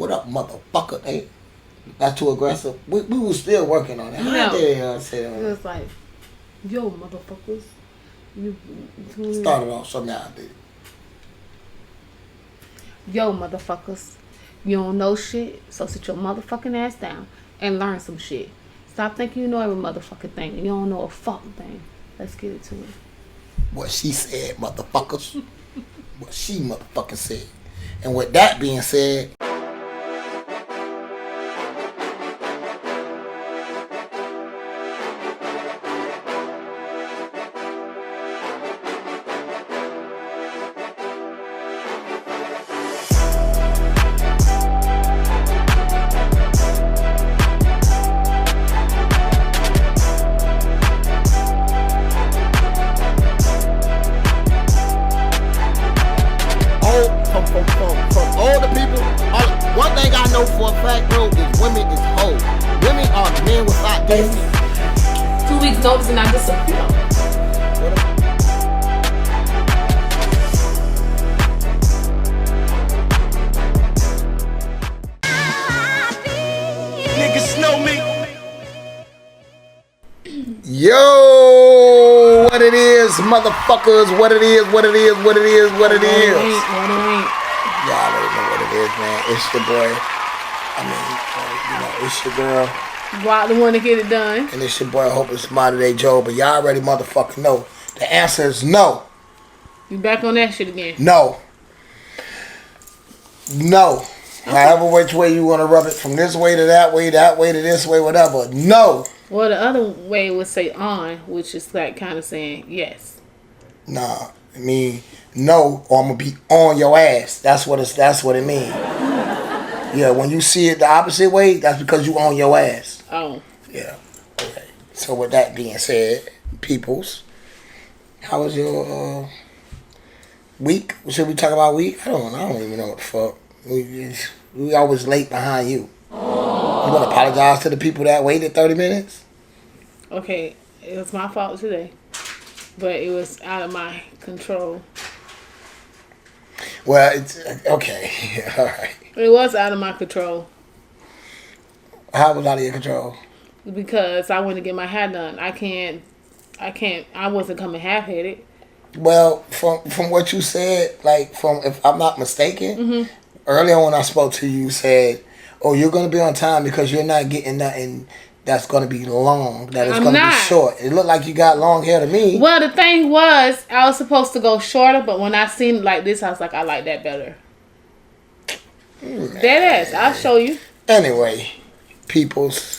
What up, motherfucker? Hey, that's too aggressive. We was still working on it. No. It was like, yo, motherfuckers. You started off, so now I did. Yo, motherfuckers. You don't know shit, so sit your motherfucking ass down and learn some shit. Stop thinking you know every motherfucking thing and you don't know a fucking thing. Let's get it to it. What she said, motherfuckers. What she motherfucking said. And with that being said, from all the people, one thing I know for a fact, bro, is women is hoes. Women are men without dignity. 2 weeks notice and I disappear. Niggas know me. Yo, what it is, motherfuckers, what it is, what it is, what it is, what it is. What it ain't. Y'all already know what it is, man. It's your boy. It's your girl. Rock the one to get it done. And it's your boy, Hope It's Modern Day Joe. But y'all already motherfucking know. The answer is no. You back on that shit again? No. No. Okay. However which way you want to rub it, from this way to that way to this way, whatever. No. Well, the other way would say on, which is like kind of saying yes. Nah, I mean no, or I'm gonna be on your ass. That's what it means. Yeah, when you see it the opposite way, that's because you on your ass. Oh. Yeah. Okay. So with that being said, peoples, how was your week? Should we talk about week? I don't even know what the fuck. We always late behind you. You want to apologize to the people that waited 30 minutes? Okay, it was my fault today, but it was out of my control. Well, it's okay. All right. It was out of my control. How was out of your control? Because I wanted to get my hair done. I wasn't coming half-headed. Well, from what you said, like if I'm not mistaken, earlier when I spoke to you, you said, "Oh, you're gonna be on time because you're not getting nothing that's gonna be long. That is gonna be short." It looked like you got long hair to me. Well, the thing was, I was supposed to go shorter, but when I seen it like this, I was like, I like that better. Dead ass. I'll show you. Anyway, peoples.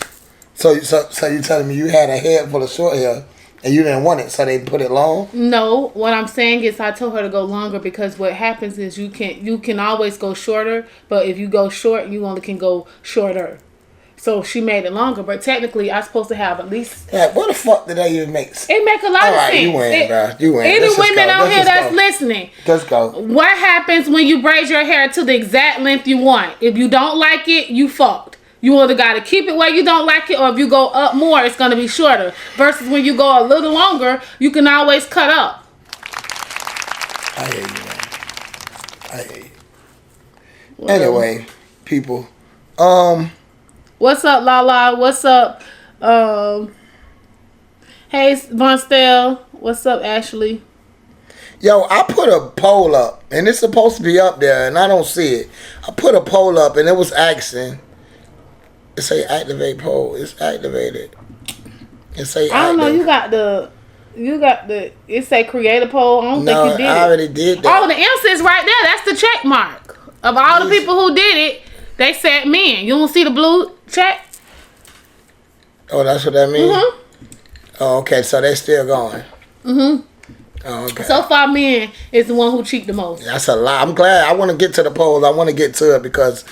So you telling me you had a head full of short hair and you didn't want it, so they put it long? No, what I'm saying is I told her to go longer because what happens is you can always go shorter, but if you go short, you only can go shorter. So she made it longer, but technically I'm supposed to have at least. Yeah, what the fuck did they even make? It make a lot of sense. You win, bro. You win. Any women out here that's listening, let's go. What happens when you braid your hair to the exact length you want? If you don't like it, you fucked. You either got to keep it where you don't like it, or if you go up more, it's going to be shorter. Versus when you go a little longer, you can always cut up. I hear you, man. I hear you. Whatever. Anyway, people. What's up, Lala? What's up? Hey, Von Stell. What's up, Ashley? Yo, I put a poll up, and it's supposed to be up there, and I don't see it. I put a poll up, and it was asking. It say activate poll. It's activated. It say I don't know. You got the. It say create a poll. I don't think you did. I already did that. Oh, the answer is right there. That's the check mark. Of all the people who did it, they said men. You don't see the blue check? Oh, that's what that means? Oh, okay. So they still going. Oh, okay. So far, men is the one who cheat the most. That's a lot. I'm glad. I want to get to the polls. I want to get to it because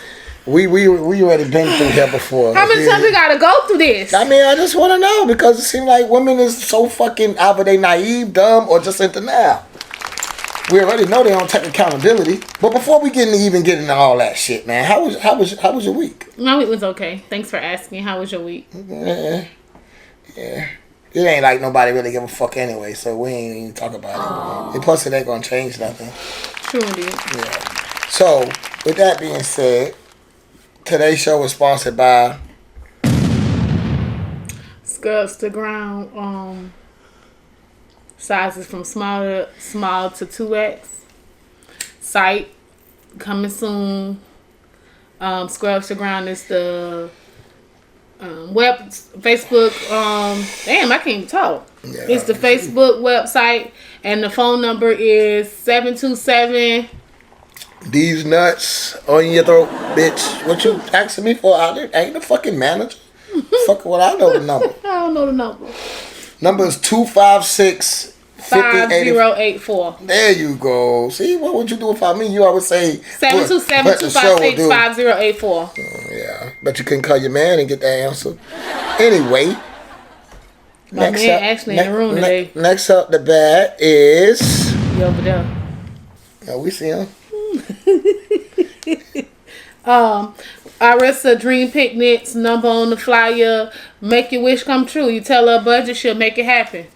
we already been through here before. How many times we got to go through this? I mean, I just want to know because it seems like women is so fucking either they naive, dumb, or just in denial. We already know they don't take accountability. But before we even get into all that shit, man, how was your week? My week was okay. Thanks for asking. How was your week? Yeah. It ain't like nobody really give a fuck anyway, so we ain't even talk about it. And plus, it ain't gonna change nothing. True indeed. Yeah. So, with that being said, Today's show is sponsored by Scrubs to ground. Sizes from small to 2X. Site coming soon. Scrubs to ground is the Facebook. Damn, I can't even talk. Yeah, it's the Facebook website, and the phone number is 727. These nuts on your throat, bitch. What you asking me for? I ain't the fucking manager. Fuck what I know the number. I don't know the number. Number is 256 5084. There you go. See, what would you do without me? You always say 727-256-5084. Yeah, but you couldn't call your man and get that answer. Anyway, my man actually in the room today. Next up the bat is you over there. Yeah, we see him. Arissa Dream Picnics number on the flyer. Make your wish come true. You tell her budget, she'll make it happen.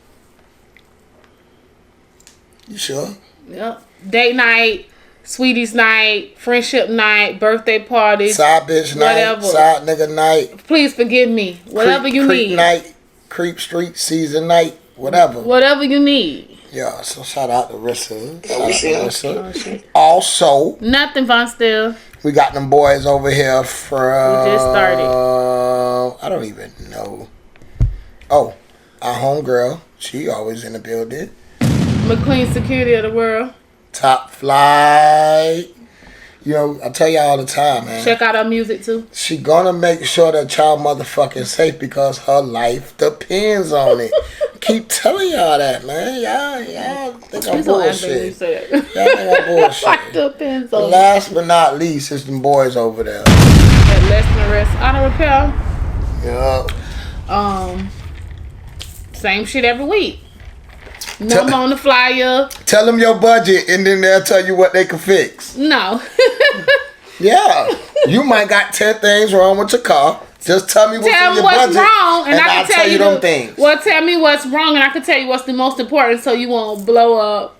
You sure? Yep. Date night, sweeties night, friendship night, birthday party, side bitch whatever. Night, side nigga night. Please forgive me. Whatever you creep need. Night, creep street season night, whatever. Whatever you need. Yeah, so shout out to Rissa. Oh, also, nothing, Von Still. We got them boys over here from... We just started. I don't even know. Oh, our homegirl. She always in the building. McQueen Security of the World. Top Flight. You know, I tell you all the time, man. Check out our music, too. She gonna make sure that y'all motherfucking safe because her life depends on it. Keep telling y'all that, man. Y'all think I'm bullshit. Y'all think I'm bullshit. Life depends on it. Last but not least is them boys over there. At Less Than Rest Auto Repair. Yeah. Same shit every week. Number on the flyer. Tell them your budget and then they'll tell you what they can fix. No. Yeah. You might got 10 things wrong with your car. Just tell me what's in your budget. Wrong, and I I'll can tell you them things. Well, tell me what's wrong, and I can tell you what's the most important, so you won't blow up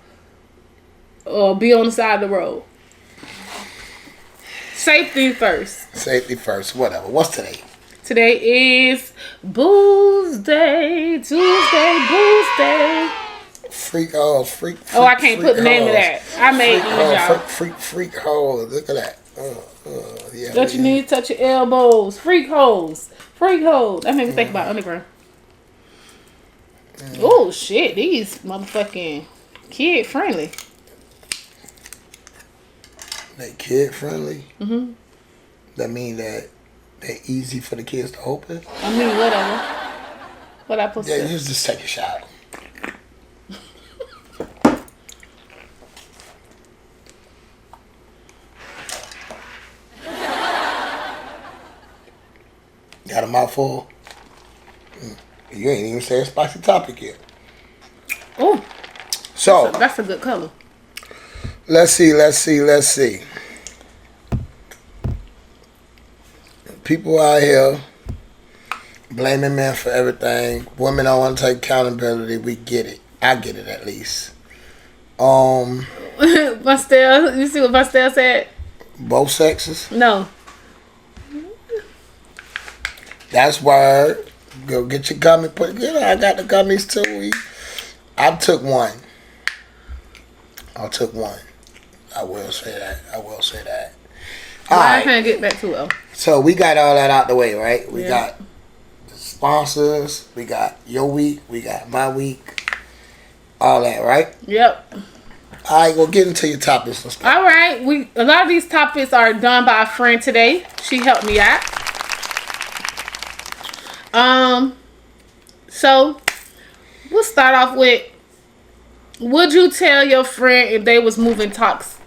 or be on the side of the road. Safety first. Safety first. Whatever. What's today? Today is Booze Day. Tuesday, Booze Day. Freak. Oh, I can't put the name of that. I made it, y'all. Freak holes. Look at that. Yeah. Don't you need to touch your elbows? Freak holes. Freak holes. That made me think about Underground. Oh, shit. These motherfucking kid friendly. They kid friendly? Mm-hmm. That mean that they're easy for the kids to open? I mean, whatever. What I put? Yeah, you just take a shot. Got a mouthful? You ain't even say a spicy topic yet. Oh. So. That's a good color. Let's see. People out here blaming men for everything. Women don't want to take accountability. We get it. I get it at least. Bastel, you see what Bastel said? Both sexes? No. That's why. Go get your gummy. I got the gummies too. I took one. I will say that. All right. I can't get back to it. So we got all that out the way, right? We got the sponsors. We got your week. We got my week. All that, right? Yep. All right, we'll get into your topics and stuff. All right. A lot of these topics are done by a friend today. She helped me out. So we'll start off with: would you tell your friend if they was moving toxic,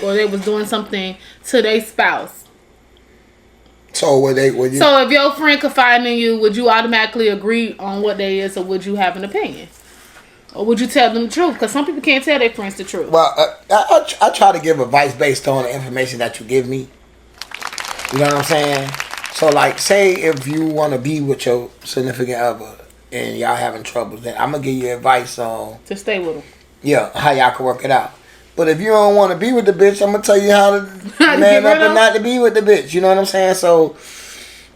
or they was doing something to their spouse? So So if your friend confided in you, would you automatically agree on what they is, or would you have an opinion? Or would you tell them the truth? Because some people can't tell their friends the truth. Well, I try to give advice based on the information that you give me. You know what I'm saying? So, like, say if you want to be with your significant other and y'all having troubles, then I'm going to give you advice on... To stay with them. Yeah, how y'all can work it out. But if you don't want to be with the bitch, I'm gonna tell you how to man up and not to be with the bitch. You know what I'm saying? So,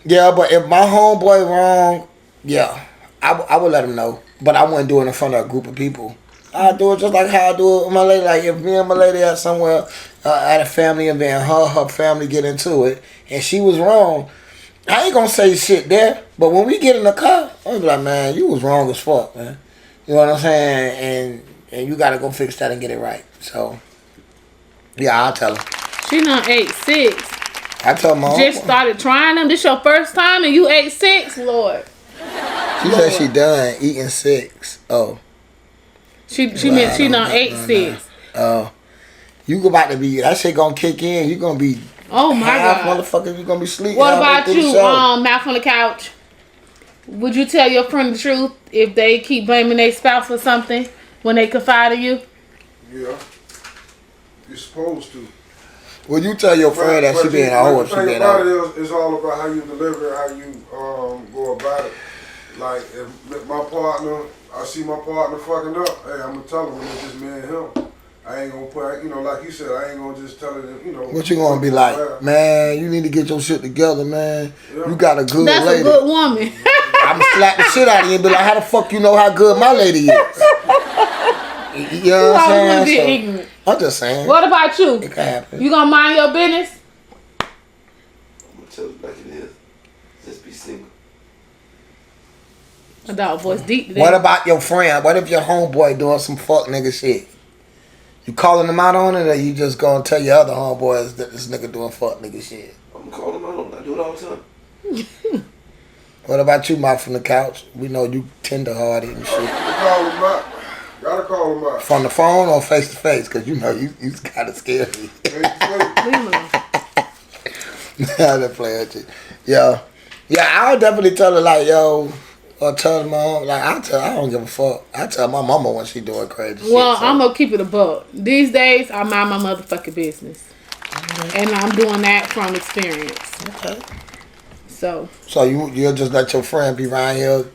yeah. But if my homeboy wrong, yeah, I would let him know. But I wouldn't do it in front of a group of people. I do it just like how I do it with my lady. Like if me and my lady are somewhere at a family event, her family get into it, and she was wrong. I ain't gonna say shit there. But when we get in the car, I'm be like, man, you was wrong as fuck, man. You know what I'm saying? And you gotta go fix that and get it right. So, yeah, I'll tell her. She done 8'6". I tell my Just started trying them. This your first time and you 8'6"? Lord. She said she done eating 6. Oh. She meant she done 8'6". Oh. You about to be, that shit gonna kick in. You gonna be, oh my God. Motherfucker, you gonna be sleeping. What about you, mouth on the couch? Would you tell your friend the truth if they keep blaming their spouse for something when they confide in you? Yeah. You're supposed to. Well, you tell your friend that she being a hoe if she being a hoe. It's all about how you deliver it, how you go about it. Like, if my partner, I see my partner fucking up, hey, I'm going to tell him when it's just me and him. I ain't gonna put, like you said, I ain't gonna just tell it, What you gonna be like, man, you need to get your shit together, man. Yeah. You got a good lady. That's a good woman. I'm gonna slap the shit out of you and be like, how the fuck you know how good my lady is? You know what I'm saying? So, I'm just saying. What about you? It can happen. You gonna mind your business? I'm gonna tell it like it is. Just be single. My dog voice deep today. What about your friend? What if your homeboy doing some fuck nigga shit? You calling them out on it, or you just gonna tell your other homeboys that this nigga doing fuck nigga shit? I'm gonna call them out on it. I do it all the time. What about you, Mouth from the couch? We know you tender-hearted and shit. Call him out. Gotta call him out. From the phone or face to face? Because you know you gotta scare me. Leave him alone. That play at you. Yeah, I'll definitely tell her like, yo, or tell her mom like I don't give a fuck. I tell my mama when she doing crazy shit. Well, so. I'm gonna keep it a buck. These days, I mind my motherfucking business, and I'm doing that from experience. Okay. So you'll just let your friend be around here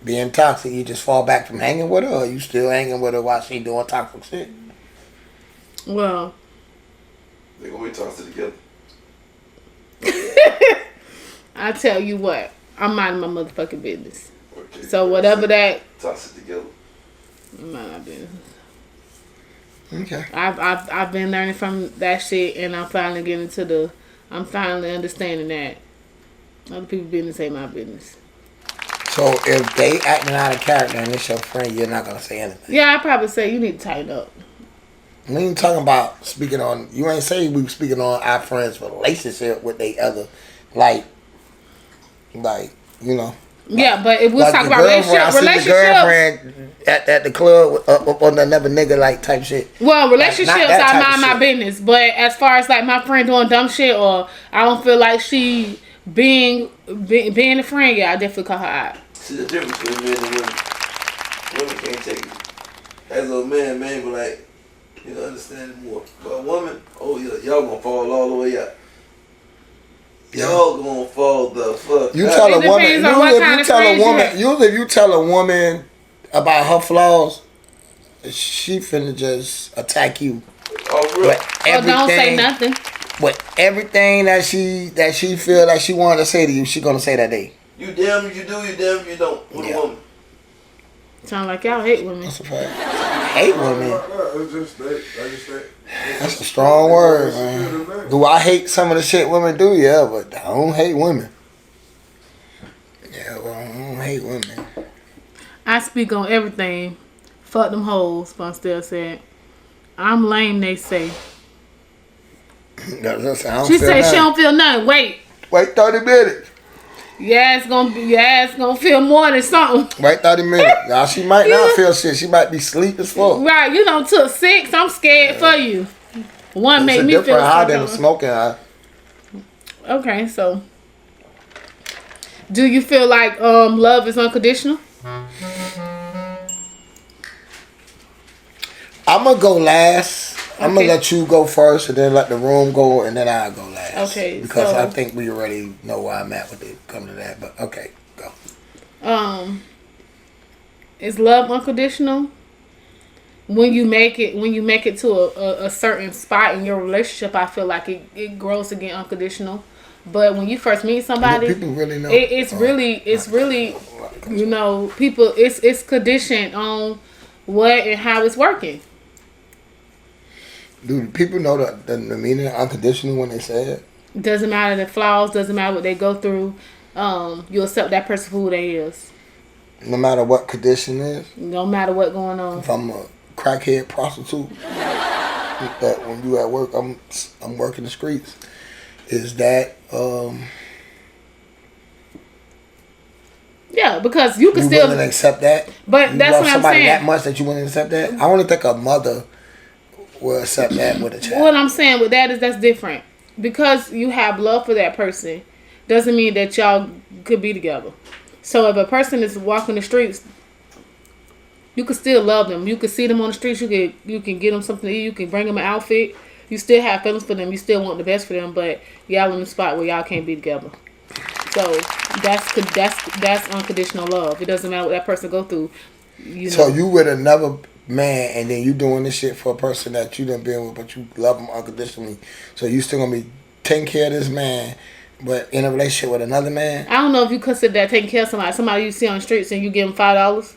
being toxic. You just fall back from hanging with her, or you still hanging with her while she doing toxic shit? Well, they gonna be toxic together. I tell you what, I'm minding my motherfucking business. Okay. So whatever that toxic together. I'm minding my business. Okay. I've been learning from that shit, and I'm finally getting to I'm finally understanding that other people's business ain't my business. So if they acting out of character and it's your friend, you're not gonna say anything. Yeah, I'd probably say you need to tighten up. We ain't talking about speaking on. You ain't saying we speaking on our friends' relationship with they other, like you know. Yeah, but if we like talk about relationships, the girlfriend at the club up on another nigga like type shit. Well, relationships, I mind my business. But as far as like my friend doing dumb shit, or I don't feel like she being a friend, yeah, I definitely call her out. See the difference between men and women. Women can't take it. As a man be like, you understand it more. But a woman, oh yeah, y'all gonna fall all the way out. Y'all gonna fall the fuck you out. Tell a woman, usually if you tell a woman about her flaws, she finna just attack you. Oh, really? Don't say nothing. But everything that she feel like she wanted to say to you, she gonna say that day. You damn if you do, you damn if you don't. With a woman. Sound like y'all hate women. That's a fact. I hate women. That's a strong word, man. Do I hate some of the shit women do? Yeah, but I don't hate women. Yeah, well, I don't hate women. I speak on everything. Fuck them hoes, Bonstell said. I'm lame, they say. She said she don't feel nothing. Wait 30 minutes. Yeah, it's gonna feel more than something. Wait 30 minutes. Now she might not feel shit. She might be sleep as fuck. Right, till 6. I'm scared for you. One made me feel different high than a smoking high. Okay, so do you feel like love is unconditional? I'm gonna go last. I'm gonna let you go first, and then let the room go, and then I'll go last. Okay, because I think we already know where I'm at with it. Come to that, but okay, go. Is love unconditional? when you make it to a certain spot in your relationship, I feel like it grows to get unconditional. But when you first meet somebody, people really know. It's really you know, people. It's conditioned on what and how it's working. Do people know the meaning of unconditional when they say it? Doesn't matter the flaws. Doesn't matter what they go through. You accept that person for who they is. No matter what condition is. No matter what going on. If I'm a crackhead prostitute, that when you at work, I'm working the streets. Is that yeah, because you can you still willing to accept that? But you that's love what I'm somebody saying. that much that you wouldn't accept that? I only think a mother will accept that with a child. What I'm saying with that is that's different. Because you have love for that person doesn't mean that y'all could be together. So if a person is walking the streets, you can still love them. You can see them on the streets. You can get them something to eat. You can bring them an outfit. You still have feelings for them. You still want the best for them. But y'all in the spot where y'all can't be together. So that's unconditional love. It doesn't matter what that person go through. You know. So you with another man, and then you doing this shit for a person that you done been with, but you love him unconditionally. So you still gonna be taking care of this man, but in a relationship with another man. I don't know if you consider that taking care of somebody you see on the streets and you give them $5,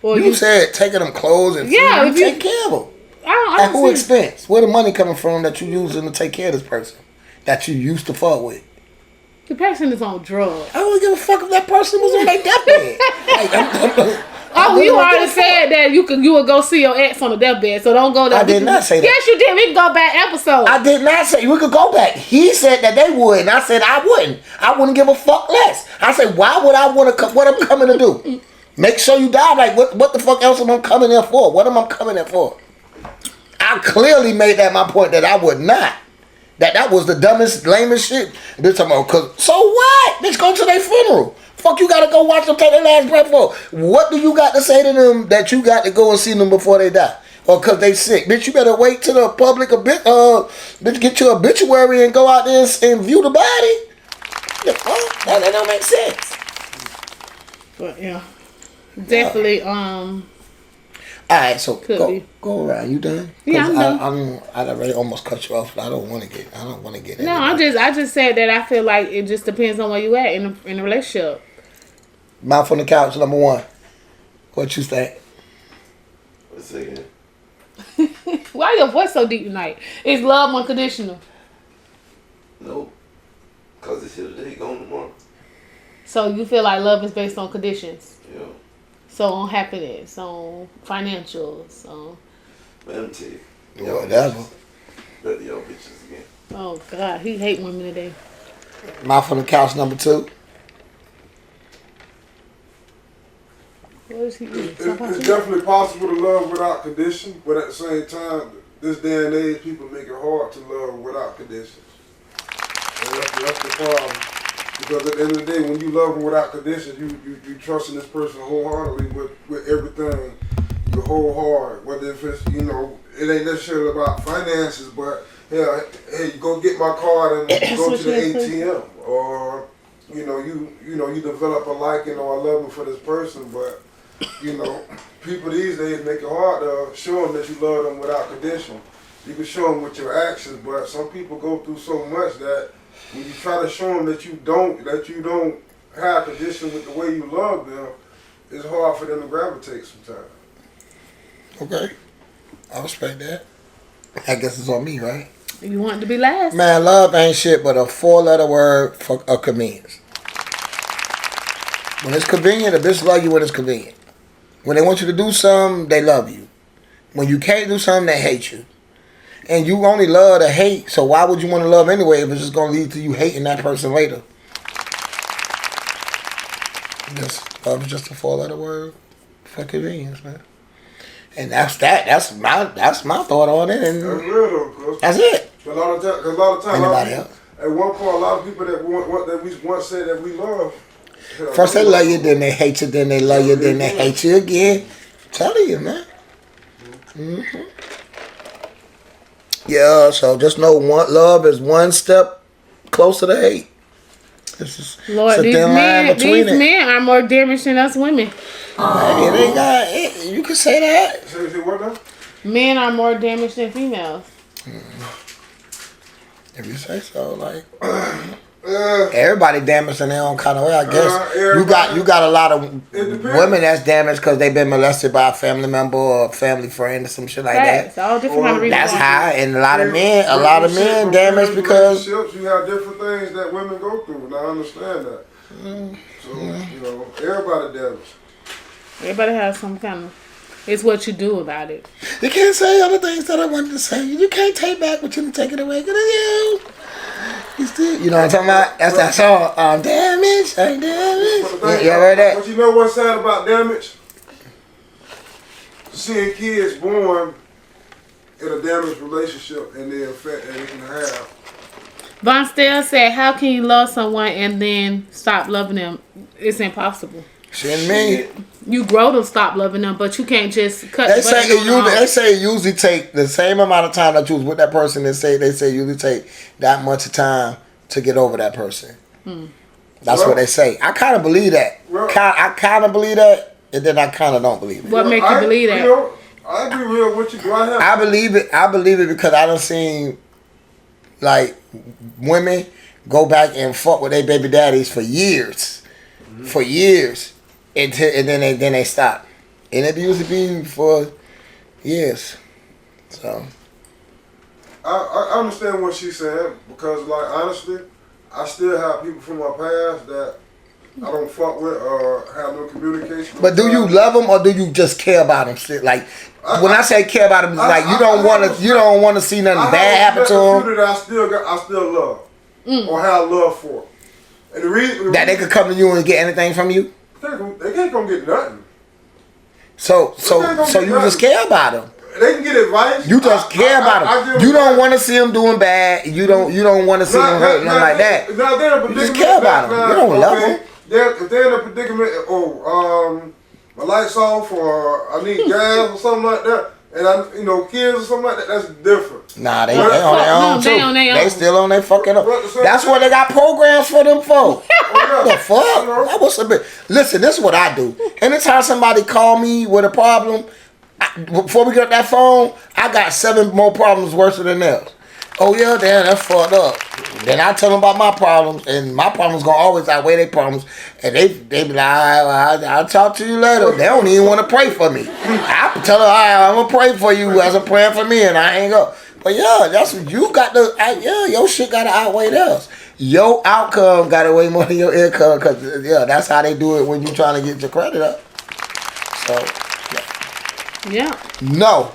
or you said taking them clothes and food. Yeah, you take care of them. I At who expense? Where the money coming from that you using to take care of this person that you used to fuck with? The person is on drugs. I don't give a fuck if that person was on their deathbed. You already said that you would go see your ex on the deathbed, so don't go there. I did not say that. Yes, you did. We can go back episode. I did not say we could go back. He said that they would, and I said I wouldn't. I wouldn't give a fuck less. I said, why would I want to? What I'm coming to do? Make sure you die. Like what the fuck else am I coming there for? What am I coming there for? I clearly made that my point that I would not. That was the dumbest, lamest shit. Bitch, talking about, so what? Bitch, go to their funeral. Fuck, you gotta go watch them take their last breath for. What do you got to say to them that you got to go and see them before they die? Or cause they sick? Bitch, you better wait till the public bitch, get your obituary and go out there and view the body. The fuck? That don't make sense. But yeah, definitely. All right, so go around. You done? Yeah, I'm done. I already almost cut you off, but I don't want to get. No, I just said that I feel like it just depends on where you at in the relationship. Mouth on the couch, number one. What you think? What's it? Why your voice so deep tonight? Is love unconditional? Nope. Cause it's here today, gone tomorrow. So you feel like love is based on conditions? Yeah. So on happiness, on financials, on... Man, I'm tell you. Whatever. Better y'all bitches again. Oh, God. He hate women today. Mouth on the couch, number two. What is he doing? It's definitely possible to love without condition, but at the same time, this day and age, people make it hard to love without conditions. And that's the problem. Because at the end of the day, when you love them without conditions, you trust in this person wholeheartedly with everything, your whole heart. Whether if it's, it ain't necessarily about finances, but hey, you go get my card and go to the ATM, or you develop a liking or a loving for this person, but people these days make it hard to show them that you love them without condition. You can show them with your actions, but some people go through so much that when you try to show them that you don't have condition with the way you love them, it's hard for them to gravitate sometimes. Okay. I respect that. I guess it's on me, right? You want it to be last? Man, love ain't shit but a 4-letter word for a convenience. When it's convenient, a bitch love you when it's convenient. When they want you to do something, they love you. When you can't do something, they hate you. And you only love to hate, so why would you want to love anyway if it's just going to lead to you hating that person later? Love is just a 4-letter word for convenience, man. And that's that. That's my thought on it. And that's real though, cause that's it. A lot of times, Anybody else? At one point, a lot of people that we once said that we love. First they love you, then they hate you, then they love you, then they hate you again. I'm telling you, man. Mm-hmm. Yeah, so just know love is one step closer to hate. Lord, these men are more damaged than us women. You can say that. Say what now? Men are more damaged than females. If you say so, like everybody damaged in their own kind of way. I guess you got a lot of women that's damaged because they've been molested by a family member or a family friend or some shit like that. It's all different kind of reasons. That's high, and a lot of men damaged because you have different things that women go through, and I understand that. So you know, everybody damaged. Everybody has some kind of. It's what you do about it. You can't say other things that I wanted to say. You can't take back what you didn't take it away. Good you. You still, you know what I'm talking about? That's that song. I'm damaged. I'm damaged. You ever heard that? But you know what's sad about damage? Seeing kids born in a damaged relationship and the effect that it can have. Von Stell said, "How can you love someone and then stop loving them? It's impossible. Shit me. You grow to stop loving them, but you can't just cut." They say it usually take the same amount of time that you was with that person. They say it usually take that much time to get over that person. That's what they say. I kind of believe that. I kind of believe that, and then I kind of don't believe it. What make you believe that? You know, I be real with you. I believe it. I believe it because I done seen like women go back and fuck with their baby daddies for years, and then they stop, and it usually be for years. So I understand what she's saying because, like, honestly, I still have people from my past that I don't fuck with or have no communication with. But do you love them or do you just care about them? Shit, like when I say care about them, it's like you don't want to see nothing bad happen to them. That I still love or have love for, and the reason that they could come to you and get anything from you. They can't come get nothing. So you just care about them. They can get advice. You just care about them. You don't want to see them doing bad. You don't want to see them hurt, nothing like that. You just care about them. You don't love them. If they're in a predicament, my lights off or I need gas or something like that, and kids or something like that, that's different. Nah, they on their own too. They still on their fucking own. That's what they got programs for them for. The fuck? That was a bit. Listen, this is what I do. Anytime somebody call me with a problem, before we get that phone, I got 7 more problems worse than theirs. Oh yeah, damn, that's fucked up. Then I tell them about my problems, and my problems gonna always outweigh their problems. And they be like, I'll talk to you later. They don't even want to pray for me. I tell them, I'm gonna pray for you as a praying for me, and I ain't go. But yeah, that's what you got to. Your shit gotta outweigh theirs. Your outcome gotta weigh more than your income, cause that's how they do it when you trying to get your credit up. So yeah. No.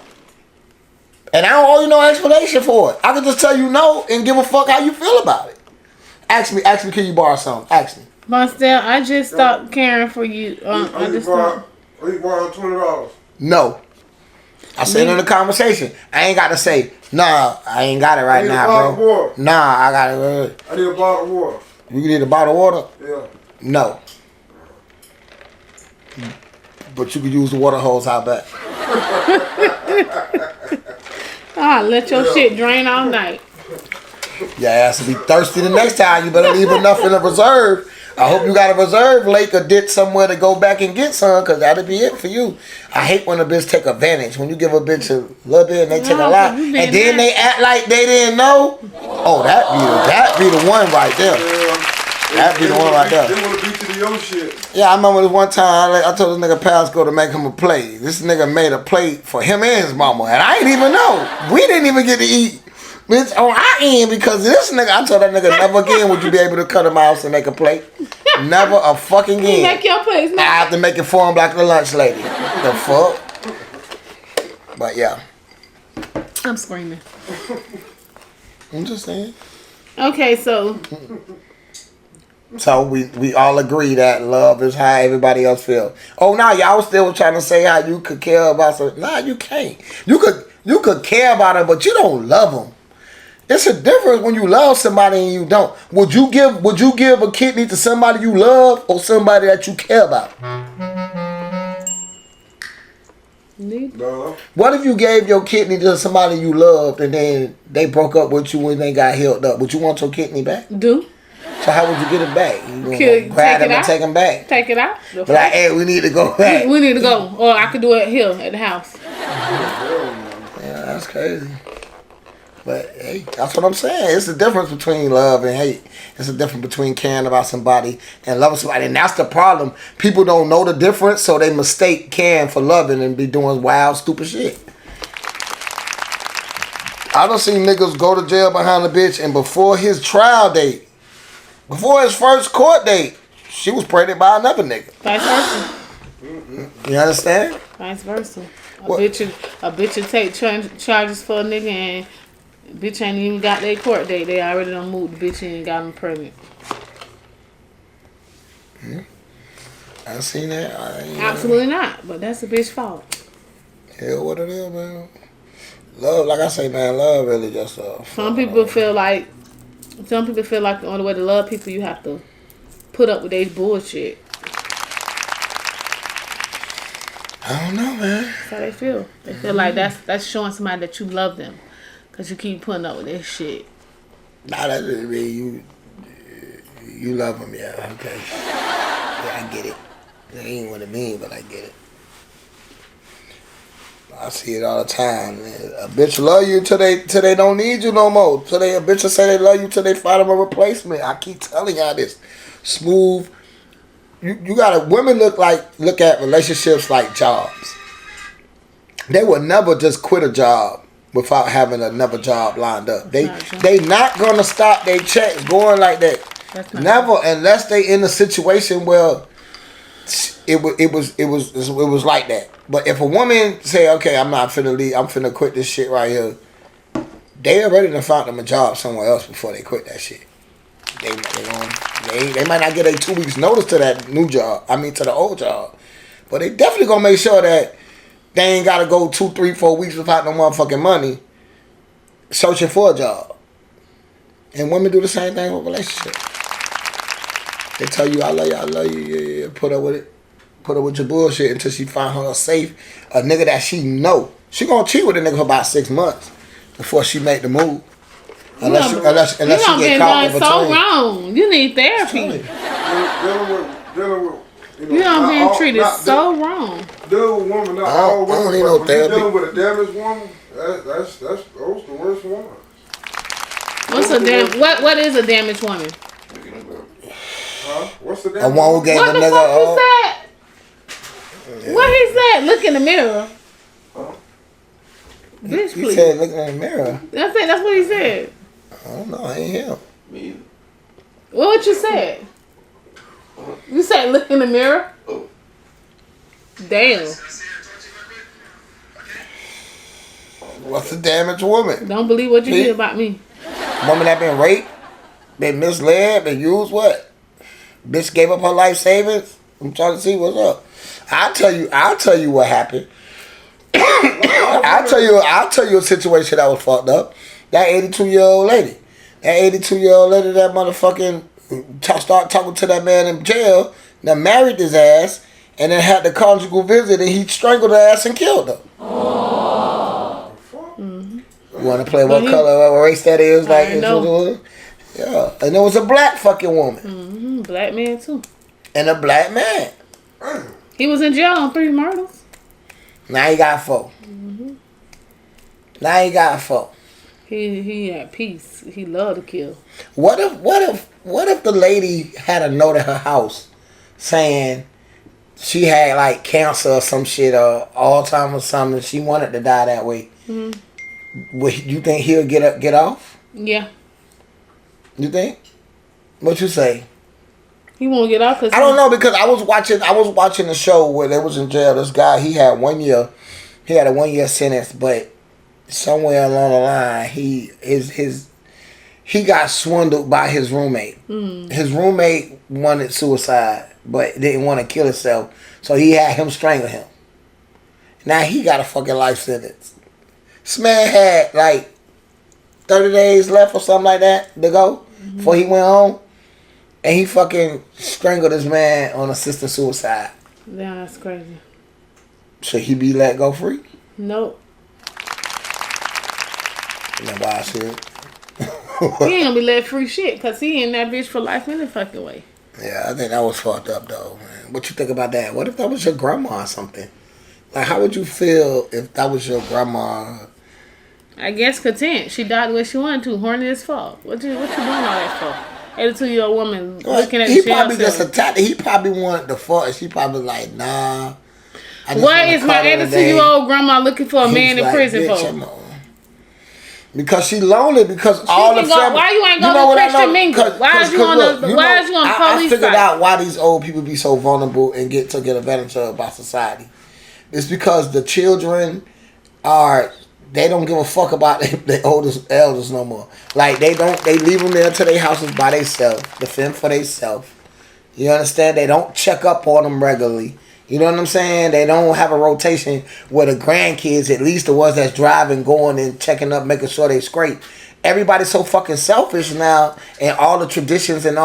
And I don't owe you no explanation for it. I can just tell you no and give a fuck how you feel about it. Ask me, can you borrow something? Ask me. Monstel, I just stopped caring for you. I just borrow $20. No. I said in the conversation. I ain't got to say, nah, I ain't got it right now, bro. Nah, I got it. I need a bottle of water. You need a bottle of water? Yeah. No. But you could use the water hose out back. Let your shit drain all night. Your ass will be thirsty the next time. You better leave enough in the reserve. I hope you got a reserve lake or ditch somewhere to go back and get some, because that'll be it for you. I hate when a bitch take advantage. When you give a bitch a little bit and they take a lot, and then they act like they didn't know. Oh, that be the one right there. That'd be the one right there. They want to beat you to your shit. Yeah, I remember this one time I told this nigga Pasco to make him a plate. This nigga made a plate for him and his mama, and I didn't even know. We didn't even get to eat. Bitch, on our end, because this nigga, I told that nigga never again would you be able to cut him out and make a plate. Never a fucking again. Make your place. I have to make it for him like the lunch lady. The fuck? But yeah. I'm screaming. I'm just saying. Okay, so we all agree that love is how everybody else feels. Oh, nah, y'all still trying to say how you could care about something. Nah, you can't. You could care about them, but you don't love them. It's a difference when you love somebody and you don't. Would you give a kidney to somebody you love or somebody that you care about? No. What if you gave your kidney to somebody you loved and then they broke up with you when they got healed up? Would you want your kidney back? Do. So how would you get it back? You grab them and take them back? Take it out. But like, hey, we need to go back. We need to go. Or I could do it here at the house. That's crazy. But hey, that's what I'm saying. It's the difference between love and hate. It's the difference between caring about somebody and loving somebody. And that's the problem. People don't know the difference, so they mistake caring for loving and be doing wild, stupid shit. I done seen niggas go to jail behind a bitch, and before his trial date, before his first court date, she was pregnant by another nigga. Vice versa. You understand? Vice versa. A What? bitch will take charges for a nigga and bitch ain't even got their court date. They already done moved the bitch in and got him pregnant. I seen that. Absolutely not. But that's a bitch fault. Hell, what it is, man. Love, like I say, man, love really just Some people feel like the only way to love people, you have to put up with their bullshit. I don't know, man. That's how they feel. They feel like that's showing somebody that you love them. Because you keep putting up with their shit. Nah, that just mean you love them, yeah, okay. Yeah, I get it. That ain't what it mean, but I get it. I see it all the time, man. A bitch love you till they don't need you no more. A bitch will say they love you till they find them a replacement. I keep telling y'all this. Smooth. You gotta, women look at relationships like jobs. They will never just quit a job without having another job lined up. They not gonna stop their checks going like that. Never, unless they in a situation where it was like that. But if a woman say, okay, I'm not finna leave, I'm finna quit this shit right here, they already done found them a job somewhere else before they quit that shit. They might not get a 2 weeks notice to that new job. I mean to the old job. But they definitely gonna make sure that they ain't gotta go 2, 3, 4 weeks without no motherfucking money searching for a job. And women do the same thing with relationships. They tell you, I love you, yeah, put up with it. Put up with your bullshit until she find her a nigga that she know. She gonna cheat with a nigga for about 6 months before she make the move. Unless she get caught in between. So wrong. You need therapy. Dealing with you done been treated so wrong. Dealing with women, not all women. When you dealing with a damaged woman, that's those the worst ones. What is a damaged woman? Huh? What's the damage? A one who gave what the the nigga fuck he said? Yeah. What he said? Look in the mirror. Bitch, He please. said, look in the mirror. That's it. That's what he said. I don't know. I ain't him. Me either. What you said? You said look in the mirror? Oh. Damn. What's a damaged woman? Don't believe what you hear about me. Woman that been raped, been misled, been used, what? Bitch gave up her life savings. I'm trying to see what's up. I'll tell you what happened. I'll tell you a situation that was fucked up. That 82-year-old lady. That motherfucking start talking to that man in jail, that married his ass, and then had the conjugal visit, and he strangled her ass and killed her. Mm-hmm. You want to play what color, what race that is? Like, yeah, and it was a black fucking woman. Mm-hmm. Black man too. And a black man. He was in jail on 3 murders. Now he got 4. Mm-hmm. Now he got 4. He at peace. He loved to kill. What if the lady had a note at her house saying she had like cancer or some shit or Alzheimer's or something? She wanted to die that way. Mm-hmm. Would you think he'll get off? Yeah. You think? What you say? He won't get off. I don't know, because I was watching a show where they was in jail. This guy, he had a 1 year sentence, but somewhere along the line, he got swindled by his roommate. Mm. His roommate wanted suicide, but didn't want to kill himself, so he had him strangle him. Now he got a fucking life sentence. This man had like 30 days left or something like that to go before he went home. And he fucking strangled this man on assisted suicide. Yeah, that's crazy. Should he be let go free? Nope. You know why I said? He ain't gonna be let free shit, because he in that bitch for life any fucking way. Yeah, I think that was fucked up though, man. What you think about that? What if that was your grandma or something? Like, how would you feel if that was your grandma I guess content. She died the way she wanted to. Horny as fuck. What you doing all that for? 82-year-old woman looking at he the jail probably just cell. attacked it. He probably wanted the fuck. She probably like, nah. What is my 82-year-old grandma looking for a man in prison for? Because she lonely. Because She all the can go, family. why you ain't going to Christian mingle? Why is you on the I police figured side? out why these old people be so vulnerable and get advantage of by society. It's because the children they don't give a fuck about the oldest elders no more. Like they leave them there to their houses by themselves, to fend for themselves. You understand? They don't check up on them regularly. You know what I'm saying? They don't have a rotation where the grandkids, at least the ones that's driving, going and checking up, making sure they straight. Everybody's so fucking selfish now, and all the traditions and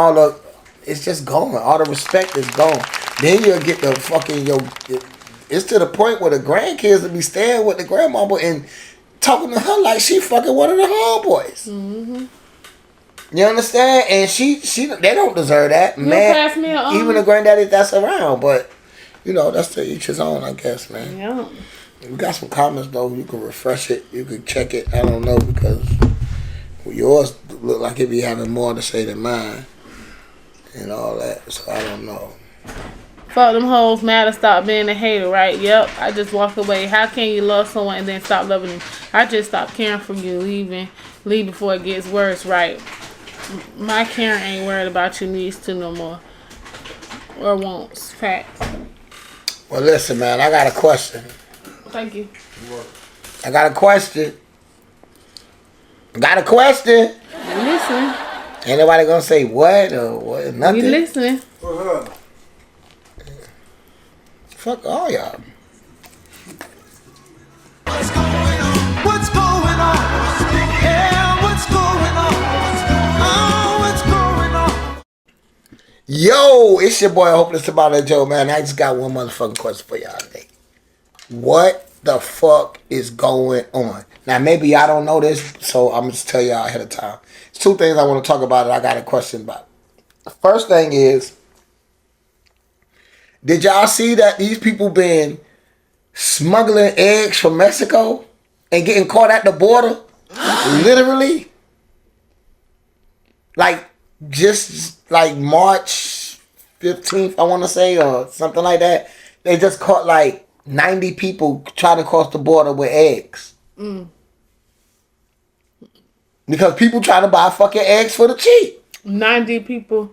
it's just gone. All the respect is gone. Then you'll get the fucking it's to the point where the grandkids will be staying with the grandmama and talking to her like she fucking one of the homeboys. Mm-hmm. You understand? And they don't deserve that. Man, pass me even the granddaddy that's around, but that's to each his own, I guess, man. Yeah. We got some comments though. You can refresh it. You can check it. I don't know because yours look like it be having more to say than mine and all that. So I don't know. Fuck them hoes, mad to stop being a hater, right? Yep. I just walk away. How can you love someone and then stop loving them? I just stopped caring for you, leave before it gets worse, right? My caring ain't worried about your needs to no more. Or wants. Facts. Well, listen, man. I got a question. Thank you. I got a question. You listening? Ain't nobody gonna say what or what? Nothing. You listening? Fuck all y'all. What's going on? What's going on? Yeah, what's going on? Oh, what's going on? Yo, it's your boy Hopeless About That Joe, man. I just got one motherfucking question for y'all today. What the fuck is going on? Now, maybe y'all don't know this, so I'm going to just tell y'all ahead of time. There's two things I want to talk about that I got a question about. The first thing is, did y'all see that these people been smuggling eggs from Mexico and getting caught at the border? Literally. Like, just like March 15th, I want to say, or something like that. They just caught like 90 people trying to cross the border with eggs. Because people trying to buy fucking eggs for the cheap. 90 people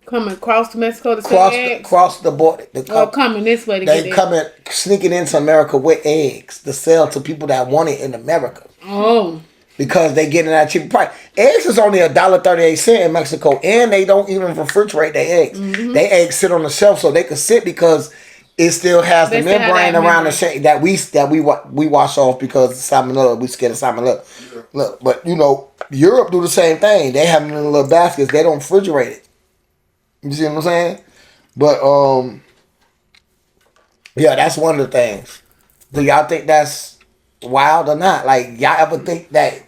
coming across Mexico to sell eggs? Cross the border. Coming this way to get eggs. Sneaking into America with eggs to sell to people that want it in America. Oh. Because they getting it at a cheap price. Eggs is only $1.38 in Mexico, and they don't even refrigerate their eggs. Mm-hmm. They eggs sit on the shelf so they can sit because it still has the membrane around the shell that we wash off because of salmonella. We scared of salmonella. Yeah. Look, but Europe do the same thing. They have them in little baskets. They don't refrigerate it. You see what I'm saying? But yeah, that's one of the things. Do y'all think that's wild or not? Like, y'all ever think that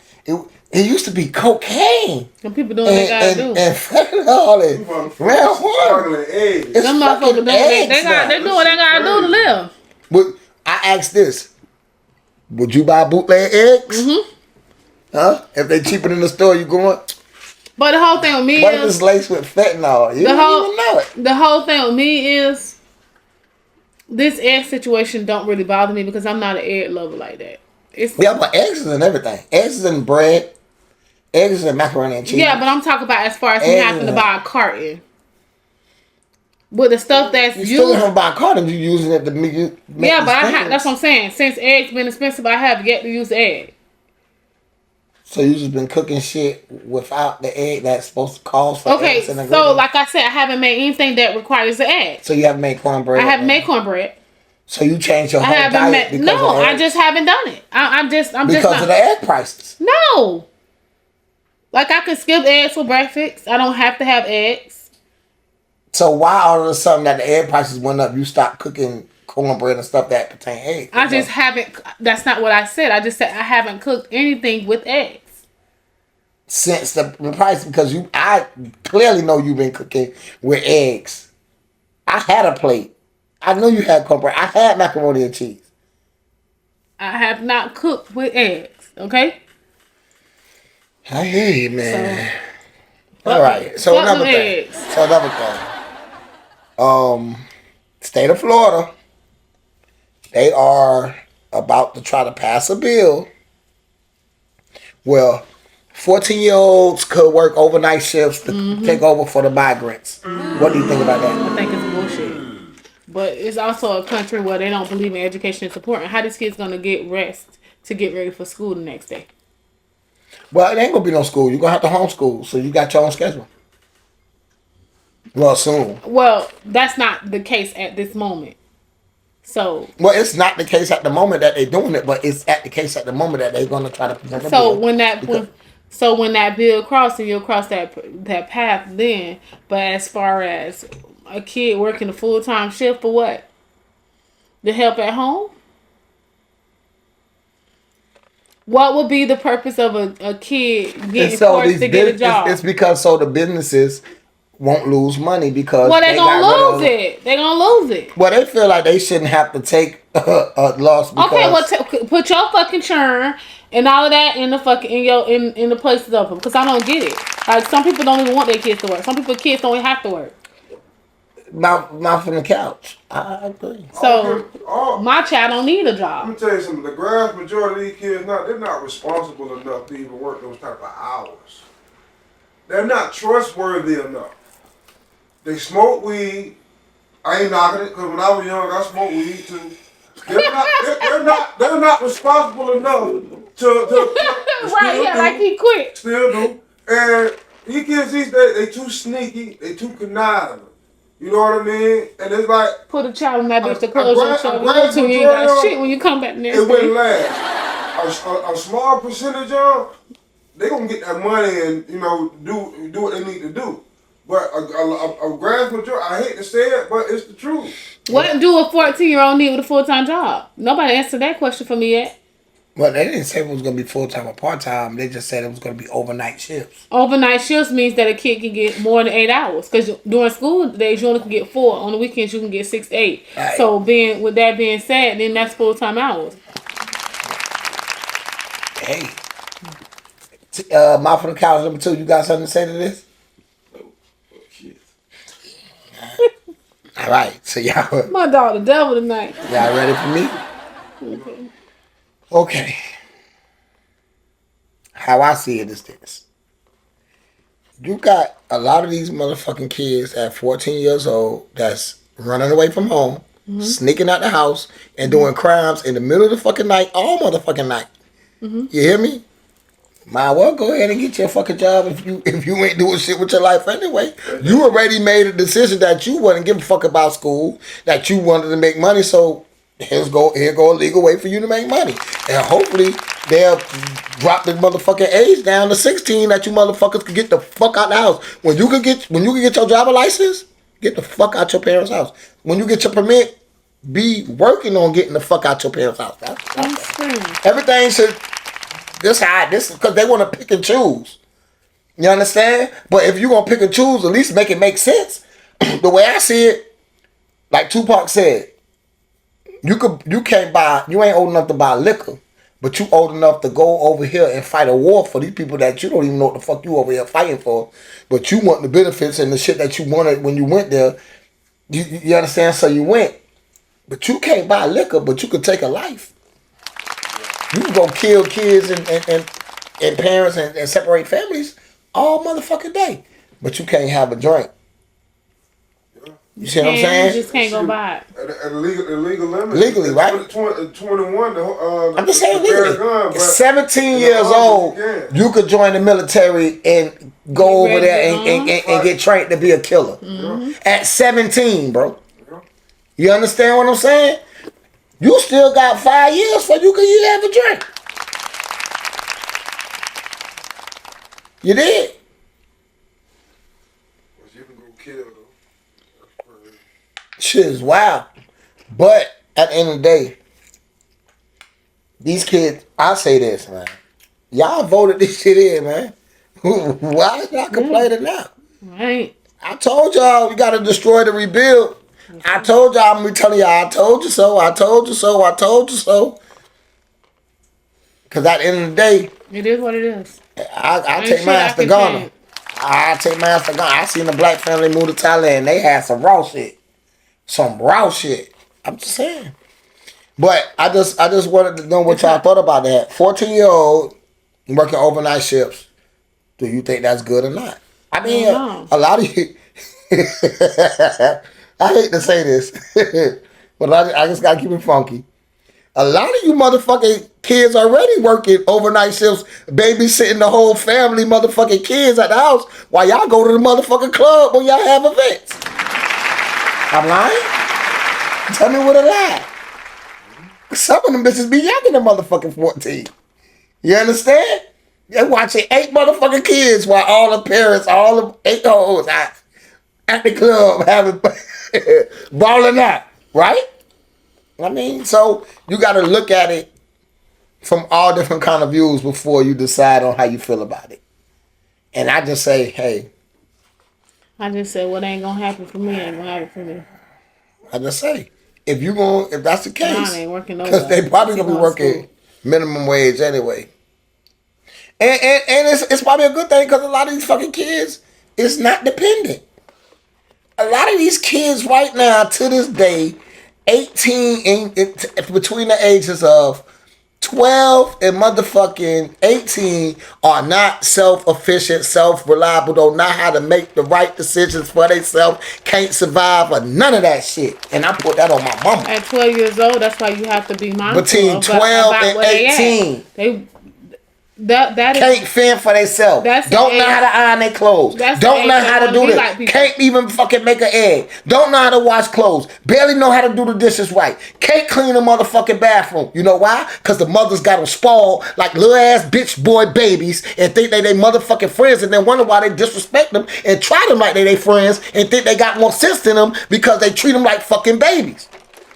it used to be cocaine? And people doing what they gotta do. And fentanyl and marijuana. It's them motherfuckers doing they do what they gotta do to live. But I asked this. Would you buy bootleg eggs? Mm-hmm. Huh? If they cheaper than the store, you going? But the whole thing with me what if it's laced with fentanyl? You don't even know it. The whole thing with me is this egg situation don't really bother me because I'm not an egg lover like that. But eggs is in everything. Eggs is in bread. Eggs is in macaroni and cheese. Yeah, but I'm talking about as far as me having to buy a carton. With the stuff that's you still have to buy a carton. You using it to make yeah, but that's what I'm saying. Since eggs been expensive, I have yet to use the egg. So you just been cooking shit without the egg that's supposed to cost for eggs and so like I said, I haven't made anything that requires the egg. So you haven't made cornbread? I haven't made cornbread. So you changed your whole diet because of eggs? I just haven't done it. I'm just because of the egg prices. No. Like I can skip eggs for breakfast. I don't have to have eggs. So why all of a sudden that the egg prices went up, you stopped cooking cornbread and stuff that pertain eggs? I just haven't. That's not what I said. I just said I haven't cooked anything with eggs since the price, because I clearly know you've been cooking with eggs. I had a plate. I know you had cornbread. I had macaroni and cheese. I have not cooked with eggs. Okay? I hear you, man. So, All right. So fuck another them thing. eggs. State of Florida, they are about to try to pass a bill where 14-year-olds could work overnight shifts to take over for the migrants. What do you think about that? I think it's bullshit. But it's also a country where they don't believe in education and support. And how these kids gonna get rest to get ready for school the next day? Well, it ain't gonna be no school. You're gonna have to homeschool, so you got your own schedule. Well, soon. Well, that's not the case at this moment. So Well, it's not the case at the moment that they're doing it, but it's at the case at the moment that they're gonna try to present a so bill. when that bill crosses, you'll cross that path then. But as far as a kid working a full-time shift for what? To help at home? What would be the purpose of a kid getting forced to get a job? It's because so the businesses won't lose money because Well, they're gonna lose it. They're gonna lose it. Well, they feel like they shouldn't have to take a loss because Okay, well, put your fucking churn and all of that in the fucking in the places of them, because I don't get it. Like, some people don't even want their kids to work. Some people kids don't even have to work. mouth from the couch. I agree. So my child don't need a Let job. me tell you something. The vast majority of these kids, they're not responsible enough to even work those type of hours. They're not trustworthy enough. They smoke weed. I ain't knocking it, because when I was young, I smoked weed too. They're not responsible enough to Right, yeah, like he quit. Still do. And these kids these days, they too sneaky, they too conniving. You know what I mean? And it's like, Put a child in that bitch to close your show. You ain't got shit when you come back next it wouldn't day. last. A small percentage of them, they gonna get that money and do what they need to do. But a vast majority, I hate to say it, but it's the truth. What do a 14-year-old need with a full-time job? Nobody answered that question for me yet. Well, they didn't say it was going to be full-time or part-time. They just said it was going to be overnight shifts. Overnight shifts means that a kid can get more than 8 hours. Because during school days, you only can get 4. On the weekends, you can get 6 to 8. Right. So, with that being said, then that's full-time hours. Hey. Mouth from the couch number 2. You got something to say to this? All right. So y'all... My dog, the devil tonight. Y'all ready for me? Okay. Okay. How I see it is this. You got a lot of these motherfucking kids at 14 years old that's running away from home, sneaking out the house, and doing crimes in the middle of the fucking night, all motherfucking night. You hear me? Might well go ahead and get your fucking job if you ain't doing shit with your life anyway. You already made a decision that you wouldn't give a fuck about school, that you wanted to make money, so here go a legal way for you to make money. And hopefully they'll drop the motherfucking age down to 16 that you motherfuckers can get the fuck out the house. When you can get your driver's license, get the fuck out your parents' house. When you get your permit, be working on getting the fuck out your parents' house. Everything should this because they want to pick and choose. You understand? But if you're gonna pick and choose, at least make it make sense. The way I see it, like Tupac said, you ain't old enough to buy liquor, but you old enough to go over here and fight a war for these people that you don't even know what the fuck you over here fighting for, but you want the benefits and the shit that you wanted when you went there. You understand? So you went, but you can't buy liquor, but you could take a life. You can go kill kids and parents and separate families all motherfucking day, but you can't have a drink. You see what I'm saying? You just can't go buy it. At a legal limit. Legally, right? 21. I'm just saying legally. At 17 years old, you could join the military and go over there and get trained to be a killer. At 17, bro. You understand what I'm saying? You still got 5 years before you can have a drink. You did. You can go kill though. Shit is wild. But at the end of the day, these kids, I say this, man. Y'all voted this shit in, man. Why is y'all complaining now? Right. I told y'all we gotta destroy to rebuild. I told y'all, I'm gonna be telling y'all, I told you so, I told you so, I told you so. Because at the end of the day, It is what it is. I Ain't take shit my I ass to can Ghana. change. I take my ass to Ghana. I seen a black family move to Thailand. They had some raw shit. Some raw shit. I'm just saying. But I just wanted to know what y'all thought about that. 14-year-old working overnight shifts. Do you think that's good or not? I mean, No. a lot of you. I hate to say this, but I just gotta keep it funky. A lot of you motherfucking kids already working overnight shifts, babysitting the whole family, motherfucking kids at the house while y'all go to the motherfucking club when y'all have events. I'm lying? Tell me what a lie. Some of them bitches be yakking the motherfucking 14. You understand? They're watching 8 motherfucking kids while all the parents, all the 8 hoes at the club having balling out, right? I mean, so you got to look at it from all different kind of views before you decide on how you feel about it. And I just say, hey. I just said what ain't gonna happen for me ain't gonna happen for me. I just say, if that's the case, Mine ain't working because nowhere. they probably gonna be working minimum wage anyway. And it's probably a good thing because a lot of these fucking kids is not dependent. A lot of these kids right now, to this day, 18 between the ages of 12 and motherfucking 18 are not self-efficient, self-reliable, don't know how to make the right decisions for themselves, can't survive or none of that shit. And I put that on my mama. At 12 years old, that's why you have to be mindful Between 12 and 18. That is, can't fend for themselves. Don't know how to iron their clothes. Don't know how to do this. Like can't even fucking make an egg. Don't know how to wash clothes. Barely know how to do the dishes right. Can't clean a motherfucking bathroom. You know why? Because the mothers got them spoiled like little ass bitch boy babies and think they motherfucking friends and then wonder why they disrespect them and try them like they friends and think they got more sense than them because they treat them like fucking babies.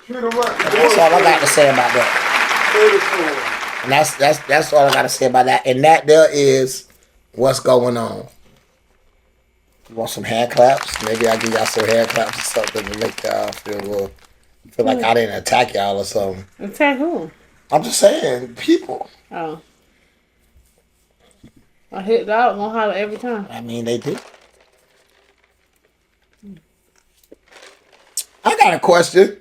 That's all I got to say about that. And that's all I gotta say about that. And that there is what's going on. You want some hand claps? Maybe I'll give y'all some hand claps or something to make y'all feel like I didn't attack y'all or something. Attack who? I'm just saying, people. Oh. I hit the out, won't holler every time. I mean, they do. I got a question.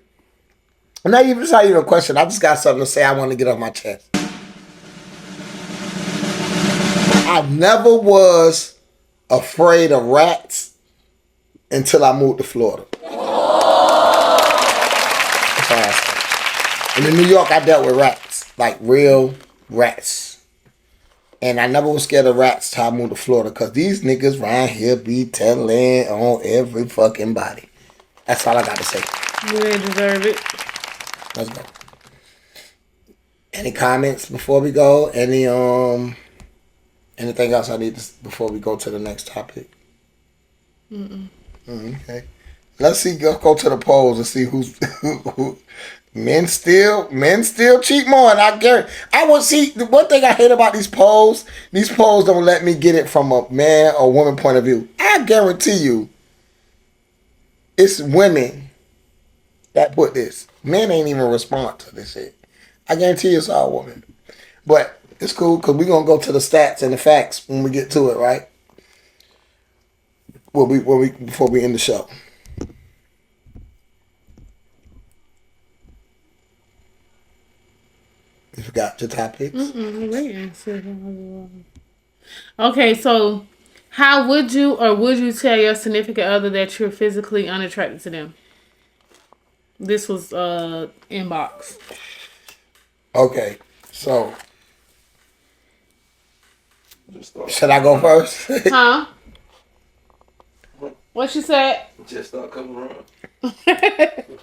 It's not even a question. I just got something to say I want to get off my chest. I never was afraid of rats until I moved to Florida. That's all I said. And in New York, I dealt with rats, like real rats. And I never was scared of rats till I moved to Florida, because these niggas around here be telling on every fucking body. That's all I got to say. You didn't deserve it. Let's go. Any comments before we go? Anything else I need to before we go to the next topic? Okay. Let's see. Let's go to the polls and see who men still cheat more. And I guarantee. I will see. The one thing I hate about these polls don't let me get it from a man or woman point of view. I guarantee you, it's women that put this. Men ain't even respond to this shit. I guarantee it's all women. But it's cool because we're going to go to the stats and the facts when we get to it, right? Before we end the show. You forgot your topics? Okay, so how would you tell your significant other that you're physically unattracted to them? This was inbox. Okay, so should I go first? Huh? What she said? Just start coming around.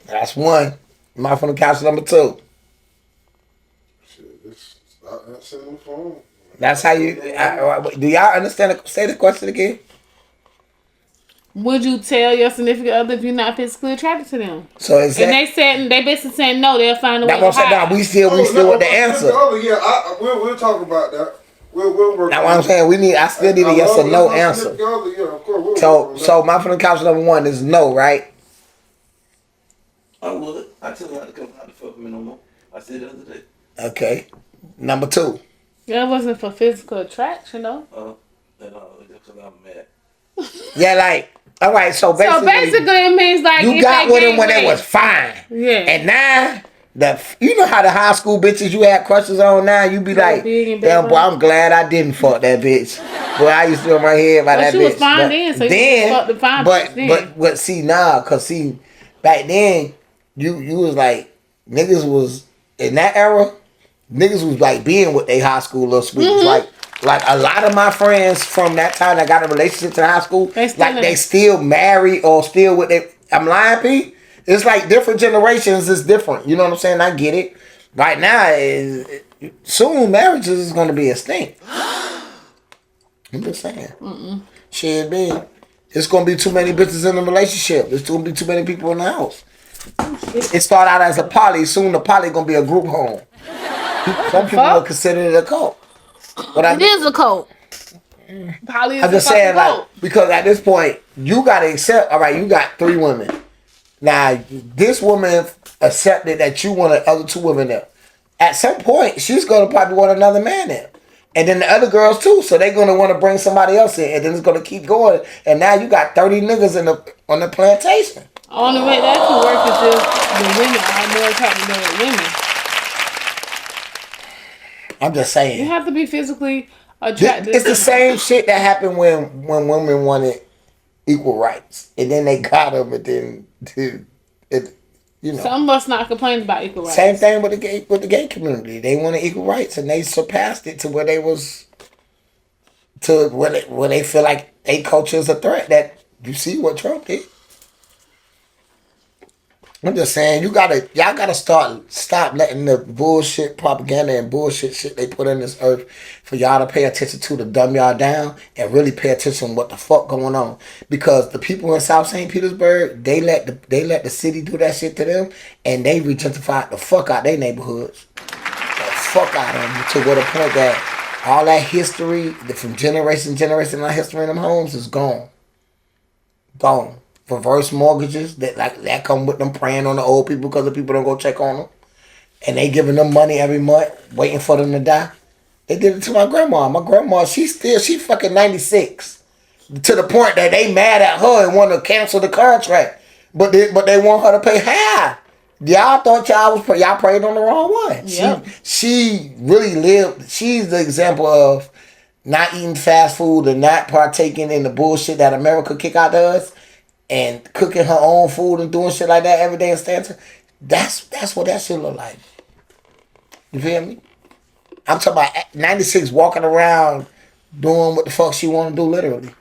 That's one. Mouth on the couch number 2. That's how you. Do y'all understand? Say the question again. Would you tell your significant other if you're not physically attracted to them? So is that? And they basically saying no. They'll find a way. That's what I'm saying. No, we still with the answer. Yeah, we'll talk about that. We'll work. That's what I'm saying. I still need a yes or no answer. Yeah, of course. So my from the couch number 1 is no, right? I would. I tell her not to come out to fuck with me no more. I said the other day. Okay. Number 2. That wasn't for physical attraction, though. Because I'm mad. Yeah, like, all right, so basically. So basically, it means like you if got they with them gain when they weight. was fine. Yeah. And now, you know how the high school bitches you had crushes on now, you be like, big and damn, big boy, I'm glad I didn't fuck that bitch. Boy, I used to be on my head by that But bitch. you was fine then, so you just fucked the fine bitch then. But see, nah, cause see, back then, you was like, niggas was, in that era, niggas was like being with their high school little sweeties. Like a lot of my friends from that time that got a relationship to high school, they still married or still with their, I'm lying, P? It's like different generations is different. You know what I'm saying? I get it. Right now, soon marriages is going to be extinct. I'm just saying. Shit, be. It's going to be too many bitches in a relationship. There's going to be too many people in the house. It started out as a poly. Soon the poly going to be a group home. Some people will consider it a cult. It is a cult. Poly is I'm just saying, like, because at this point, you got to accept, all right, you got 3 women. Now, this woman accepted that you want the other 2 women there. At some point, she's going to probably want another man there. And then the other girls too. So they're going to want to bring somebody else in. And then it's going to keep going. And now you got 30 niggas on the plantation. Only way that can work is if the women are more attracted than women. I'm just saying. You have to be physically attracted. It's the same shit that happened when women wanted equal rights. And then they got them, and then, you know. Some of us not complaining about equal rights. Same thing with the gay community. They wanted equal rights, and they surpassed it to where they was, to where they feel like a culture is a threat. That you see what Trump did. I'm just saying, y'all gotta stop letting the bullshit propaganda and bullshit shit they put in this earth for y'all to pay attention to dumb y'all down and really pay attention to what the fuck going on. Because the people in South St. Petersburg, they let the city do that shit to them, and they regentrified the fuck out their neighborhoods. The fuck out of them to where the point that all that history from generation to generation, that history in them homes is gone. Gone. Reverse mortgages that come with them preying on the old people because the people don't go check on them, and they giving them money every month waiting for them to die. They did it to my grandma. My grandma, she fucking 96, to the point that they mad at her and want to cancel the contract, but they want her to pay half. Y'all thought y'all prayed on the wrong one. Yep. She really lived. She's the example of not eating fast food and not partaking in the bullshit that America kick out to us. And cooking her own food and doing shit like that every day in Stanton. That's what that shit look like. You feel me? I'm talking about 96 walking around doing what the fuck she want to do, literally. She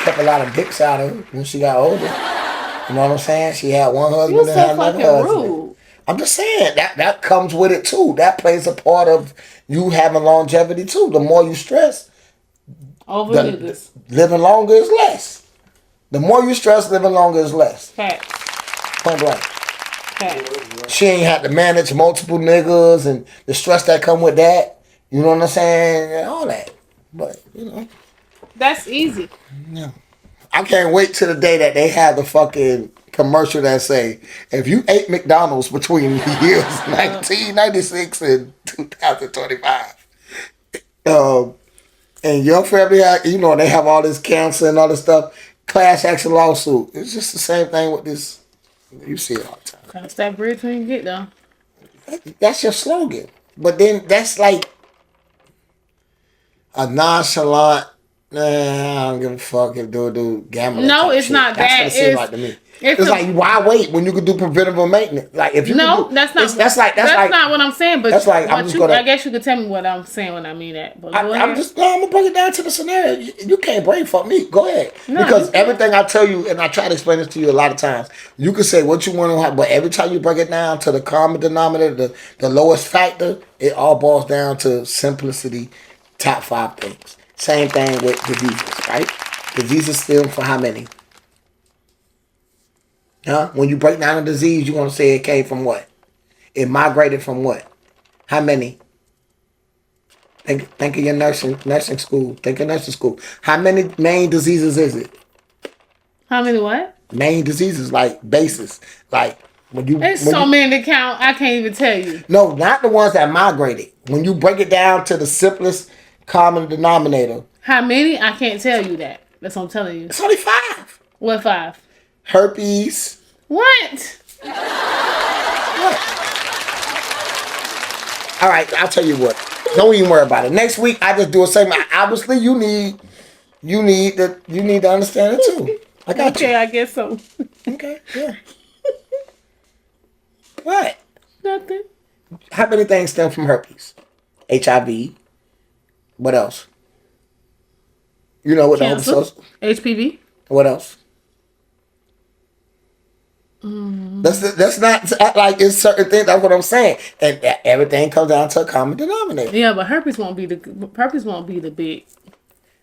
kept a lot of dicks out of her when she got older. You know what I'm saying? She had one husband and had another husband. Rude. I'm just saying, that comes with it too. That plays a part of you having longevity too. The more you stress, living longer is less. The more you stress, living longer is less. Facts. Point blank. Facts. She ain't had to manage multiple niggas and the stress that come with that. You know what I'm saying? And all that. But, you know. That's easy. Yeah. I can't wait till the day that they have the fucking commercial that say, if you ate McDonald's between the years 1996 and 2025, and your family, you know, they have all this cancer and all this stuff, class action lawsuit. It's just the same thing with this. You see it all the time. Cross that bridge when you get there. That's your slogan. But then that's like a nonchalant, I don't give a fuck if do gambling. No, it's shit. not that's that. What it seems like to me. It's like, why wait when you could do preventable maintenance? Like if you that's not what I'm saying. But that's like I guess you could tell me what I'm saying when I mean that. But I'm gonna bring it down to the scenario. You can't brain fuck me. Go ahead, because everything I tell you, and I try to explain this to you a lot of times. You can say what you want to have, but every time you break it down to the common denominator, the lowest factor, it all boils down to simplicity. Top 5 things. Same thing with diseases, right? Diseases stem for how many? Huh? When you break down a disease, you want to say it came from what? It migrated from what? How many? Think of your nursing school. Think of nursing school. How many main diseases is it? How many what? Main diseases, like basis. Like There's so many to count. I can't even tell you. No, not the ones that migrated. When you break it down to the simplest common denominator. How many? I can't tell you that. That's what I'm telling you. It's only 5. What 5? Herpes. What? All right, I'll tell you what. Don't even worry about it. Next week, I just do a segment. Obviously, you need to understand it too. I got you. Okay, I guess so. Okay, yeah. What? Nothing. How many things stem from herpes? HIV. What else? You know what Cancer. the other HPV. What else? That's not like it's certain things. That's what I'm saying, and everything comes down to a common denominator. Yeah, but herpes won't be the big.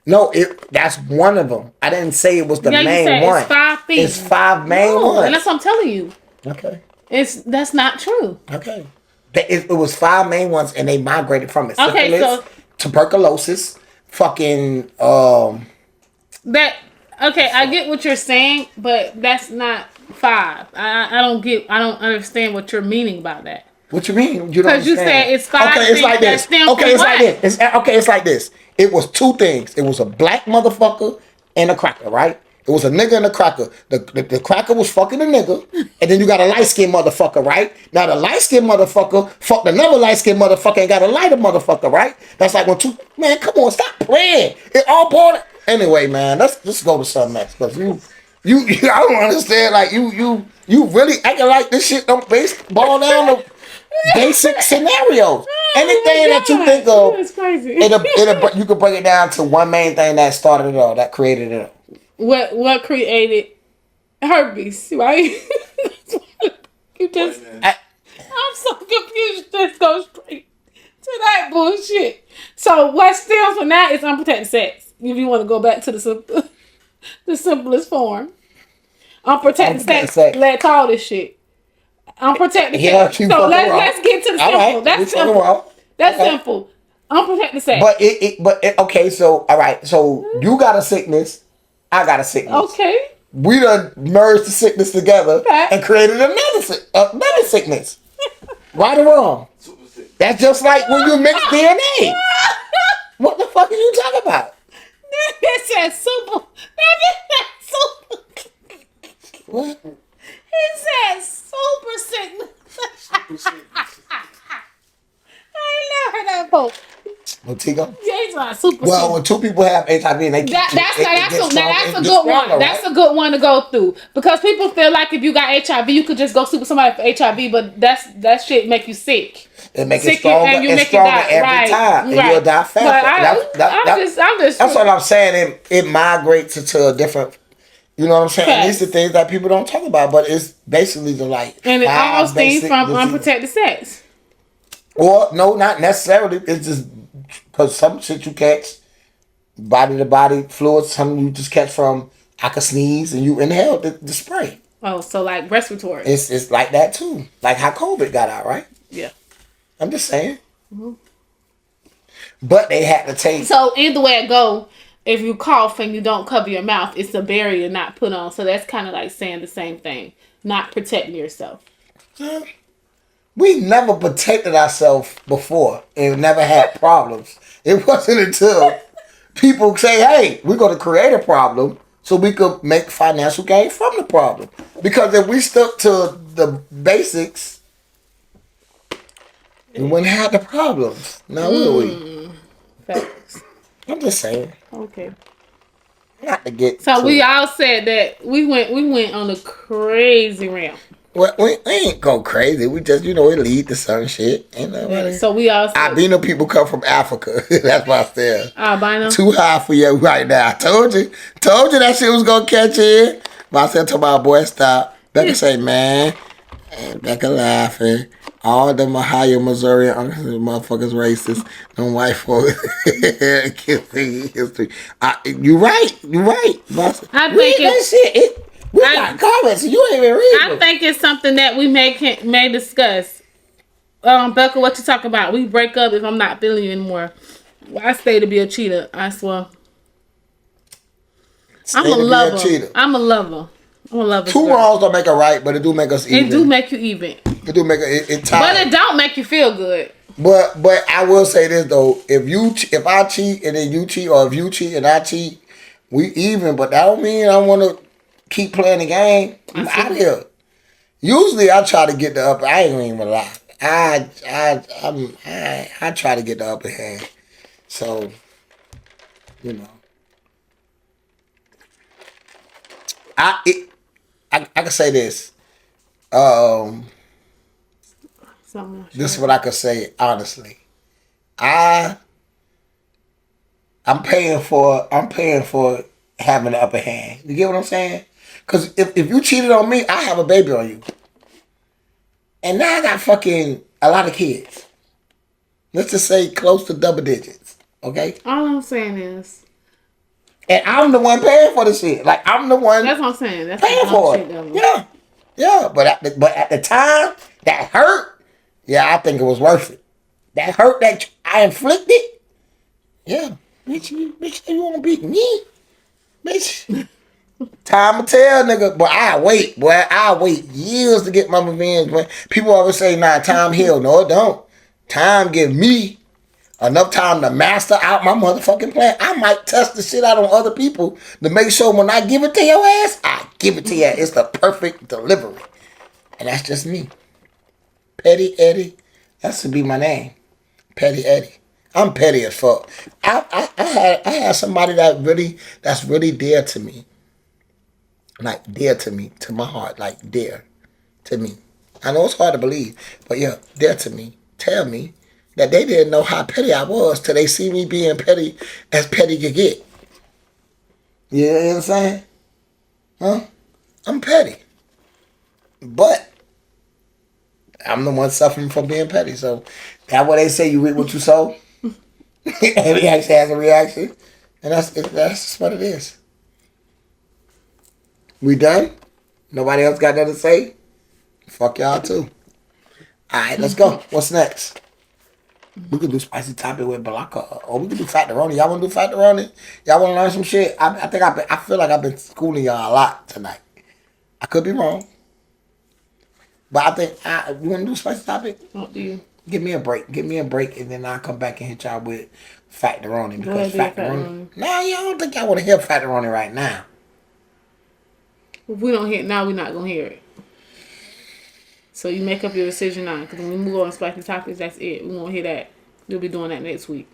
No, that's one of them. I didn't say it was the you main said one. It's 5 things. It's 5 main ones, and that's what I'm telling you. Okay. That's not true. Okay. It was 5 main ones, and they migrated from it. Okay, Syphilis, tuberculosis, fucking that. Okay, I get what you're saying, but that's not 5. I don't understand what you're meaning by that. What you mean? You don't Because you said it's 5 Okay, it's things like that this. stem Okay, from it's what? like this. It's like this. It was 2 things. It was a black motherfucker and a cracker, right? It was a nigga and a cracker. The cracker was fucking a nigga, and then you got a light skinned motherfucker, right? Now the light skinned motherfucker fucked another light skinned motherfucker and got a lighter motherfucker, right? That's like when 2 man, come on, stop playing. It all boiled. Anyway, man, let's go to something else because you I don't understand. Like you really acting like this shit don't ball down to basic scenarios. Anything that you think of, That's crazy. you could break it down to one main thing that started it all, that created it all. What created herpes, right? You just I'm so confused. Just go straight to that bullshit. So what stems from that is unprotected sex. If you want to go back to the simplest form. Unprotected sex led to all this shit. Unprotected sex. So let's get to the simple. Right. That's simple. That's simple. Unprotected sex. But okay, so all right, so you got a sickness, I got a sickness. Okay. We done merged the sickness together and created another sickness. Right or wrong? That's just like when you mix DNA. What the fuck are you talking about? That said super. That super. What? He said super sickness. I ain't never heard that before. Motigo? Yeah, he's like super Well, sick. when 2 people have HIV and they That's a good stronger, one. right? That's a good one to go through because people feel like if you got HIV, you could just go sleep with somebody for HIV, but that shit make you sick. It make Sick it stronger and you and make stronger it die. every Right. time, and Right. you'll die faster. But I'm just. That's what I'm saying. It migrates into a different. You know what I'm saying? Facts. These are things that people don't talk about, but it's basically the like. And it all stems basic from diseases. unprotected sex. Or no, not necessarily. It's just because some shit you catch body to body fluids. Some you just catch from I could sneeze and you inhale the spray. Oh, so like respiratory. It's like that too. Like how COVID got out, right? Yeah. I'm just saying. Mm-hmm. But they had to take. So either way it go, if you cough and you don't cover your mouth, it's a barrier not put on. So that's kind of like saying the same thing, not protecting yourself. We never protected ourselves before and never had problems. It wasn't until people say, hey, we're going to create a problem so we could make financial gain from the problem. Because if we stuck to the basics, we wouldn't have the problems. Now, would we? Facts. I'm just saying. Okay. Not to get So to we it. all said that we went on a crazy ramp. Well, we ain't go crazy. We just, it lead to some shit. Ain't nobody. So we all said Albino people come from Africa. That's why I said. albino. Too high for you right now. I told you that shit was gonna catch in. But I said to my boy, stop. Becca say, man, and Becca laughing. All them Ohio, Missouri, motherfuckers racist. Them white folks. You right. Boss. I Read think that shit. We got comments. You ain't even read I them. think it's something that we may discuss. Becca, what you talking about? We break up if I'm not feeling you anymore. I stay to be a cheater. I swear. I'm a lover. love is Two girl. wrongs don't make a right, but it do make us even. It do make you even. It do make it But it don't make you feel good. But I will say this though: if I cheat and then you cheat, or if you cheat and I cheat, we even. But that don't mean I want to keep playing the game. I'm out of here. Usually I try to get the upper. I ain't gonna even lie. I try to get the upper hand. So, you know, I can say this. This is what I could say honestly. I'm paying for having the upper hand. You get what I'm saying? Because if you cheated on me, I have a baby on you. And now I got fucking a lot of kids. Let's just say close to double digits. Okay? All I'm saying is. And I'm the one paying for the shit. Like, I'm the one. That's what I'm saying. That's paying for it. Yeah. Yeah. But at the time, that hurt. Yeah, I think it was worth it. That hurt that I inflicted. Yeah. Bitch, you want to beat me? Bitch. Time to tell, nigga. But I wait years to get my revenge. But people always say, nah, time heal. No, it don't. Time give me enough time to master out my motherfucking plan. I might test the shit out on other people to make sure when I give it to your ass, I give it to you. It's the perfect delivery. And that's just me. Petty Eddie. That should be my name. Petty Eddie. I'm petty as fuck. I had somebody that's really dear to me. Like, dear to me, to my heart, like, dear to me. I know it's hard to believe, but yeah, dear to me. Tell me that they didn't know how petty I was till they see me being petty as petty could get. You know what I'm saying? Huh? I'm petty. But I'm the one suffering from being petty, so that's what they say, you reap what you sow. Every action has a reaction, and that's just what it is. We done? Nobody else got nothing to say? Fuck y'all too. Alright, let's go. What's next? We could do spicy topic with Balaka. Or we could do Factoroni. Y'all want to do Factoroni? Y'all want to learn some shit? I feel like I've been schooling y'all a lot tonight. I could be wrong. But I think, you want to do spicy topic? What do you? Give me a break, and then I'll come back and hit y'all with Factoroni. Because Factoroni. Nah, y'all don't think y'all want to hear Factoroni right now. If we don't hear it now, we're not going to hear it. So you make up your decision now. Because when we move on to spicy topics, that's it. We won't hear that. We'll be doing that next week.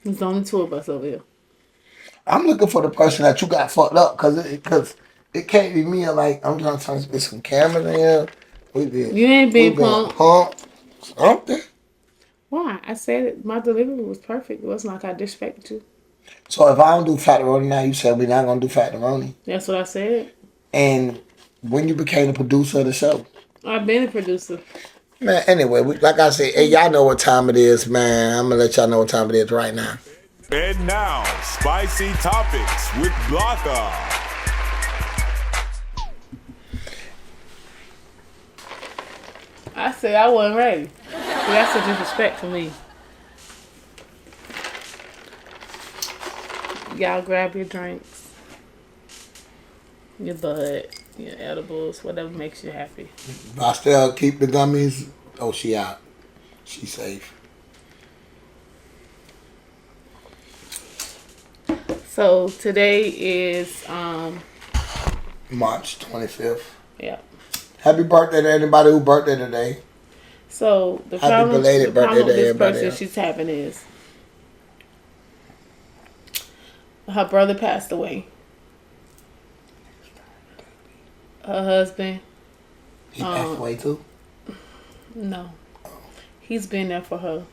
There's only two of us over here. I'm looking for the person that you got fucked up because it can't be me. Like, I'm trying to get some cameras in here. You ain't been pumped. Something. Why? I said it, my delivery was perfect. It wasn't like I disrespected you. So if I don't do Factoroni now, you said we're not going to do Factoroni. That's what I said. And when you became the producer of the show? I've been a producer. Man, anyway, like I said, hey, y'all know what time it is, man. I'm going to let y'all know what time it is right now. And now, Spicy Topics with Blanca. I said I wasn't ready. That's a disrespect for me. Y'all grab your drinks, your bud, your edibles, whatever makes you happy. I still keep the gummies. Oh, she out. She safe. So today is March 25th. Yeah. Happy birthday to anybody who birthday today. So the Happy problem, belated birthday to this everybody person else. she's having is her brother passed away. Her husband. He passed away too? No. He's been there for her.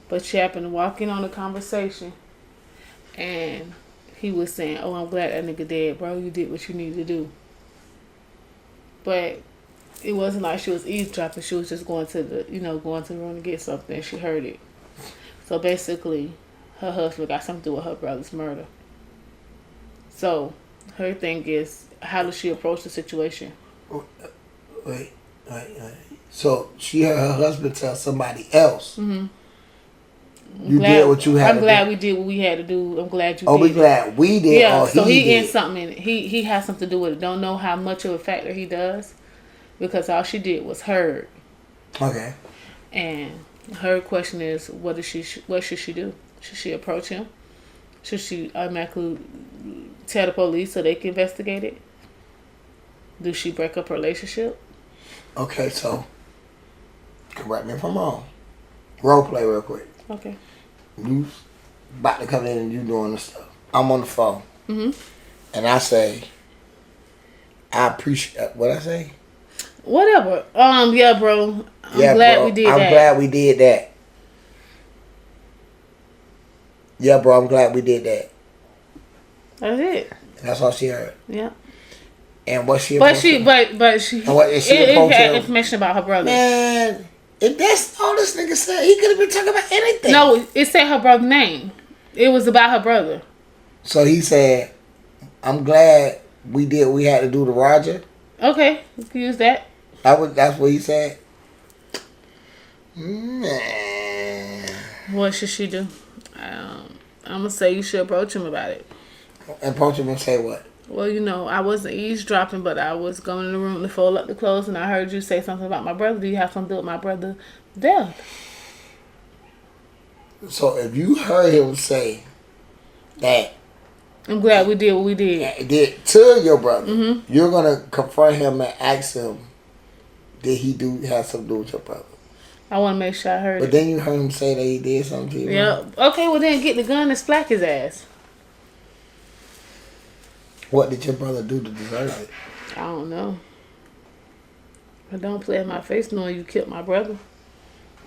But she happened to walk in on a conversation and he was saying, "Oh, I'm glad that nigga dead, bro. You did what you needed to do." But it wasn't like she was eavesdropping. She was just going to the room to get something. She heard it. So basically, her husband got something to do with her brother's murder. So her thing is, how does she approach the situation? Wait. So she heard her husband tell somebody else. Mm-hmm. You did what you had I'm to glad do. we did what we had to do. I'm glad you Oh, did. we glad we did. Yeah, or so he he did. in something in it. He has something to do with it. Don't know how much of a factor he does, because all she did was heard. Okay. And her question is, what should she do? Should she approach him? Should she automatically tell the police so they can investigate it? Do she break up her relationship? Okay, so correct me if I'm wrong. Role play real quick. Okay. You about to come in and you doing the stuff. I'm on the phone. Mm-hmm. And I say, I appreciate what I say. Whatever. Yeah, bro. I'm glad we did that. I'm glad we did that. Yeah, bro, I'm glad we did that. That's it. And that's all she heard. Yeah. And what she But she And what is she it approaching had him? information about her brother. Man, if that's all this nigga said, he could have been talking about anything. No, it said her brother's name. It was about her brother. So he said, I'm glad we did what we had to do to Roger. Okay, you can use that. That's what he said. Man. What should she do? I'm gonna say you should approach him about it. Approach him and say what? Well, I wasn't eavesdropping, but I was going in the room to fold up the clothes, and I heard you say something about my brother. Do you have something to do with my brother's death? So if you heard him say that, I'm glad we did what we did. did to your brother, Mm-hmm. you're gonna confront him and ask him, did he have something to do with your brother? I want to make sure I heard But it. then you heard him say that he did something to you. Yeah. Okay, well then get the gun and splack his ass. What did your brother do to deserve it? I don't know. But don't play in my face knowing you killed my brother.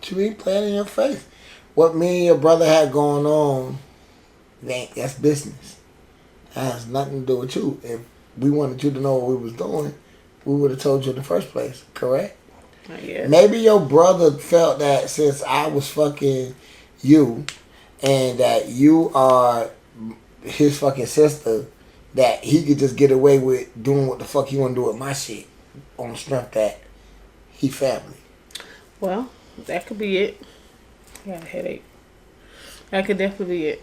You ain't playing in your face. What me and your brother had going on, that's business. That has nothing to do with you. If we wanted you to know what we was doing, we would have told you in the first place, correct? I guess. Maybe your brother felt that since I was fucking you and that you are his fucking sister, that he could just get away with doing what the fuck he want to do with my shit on the strength that he family. Well, that could be it. I got a headache. That could definitely be it.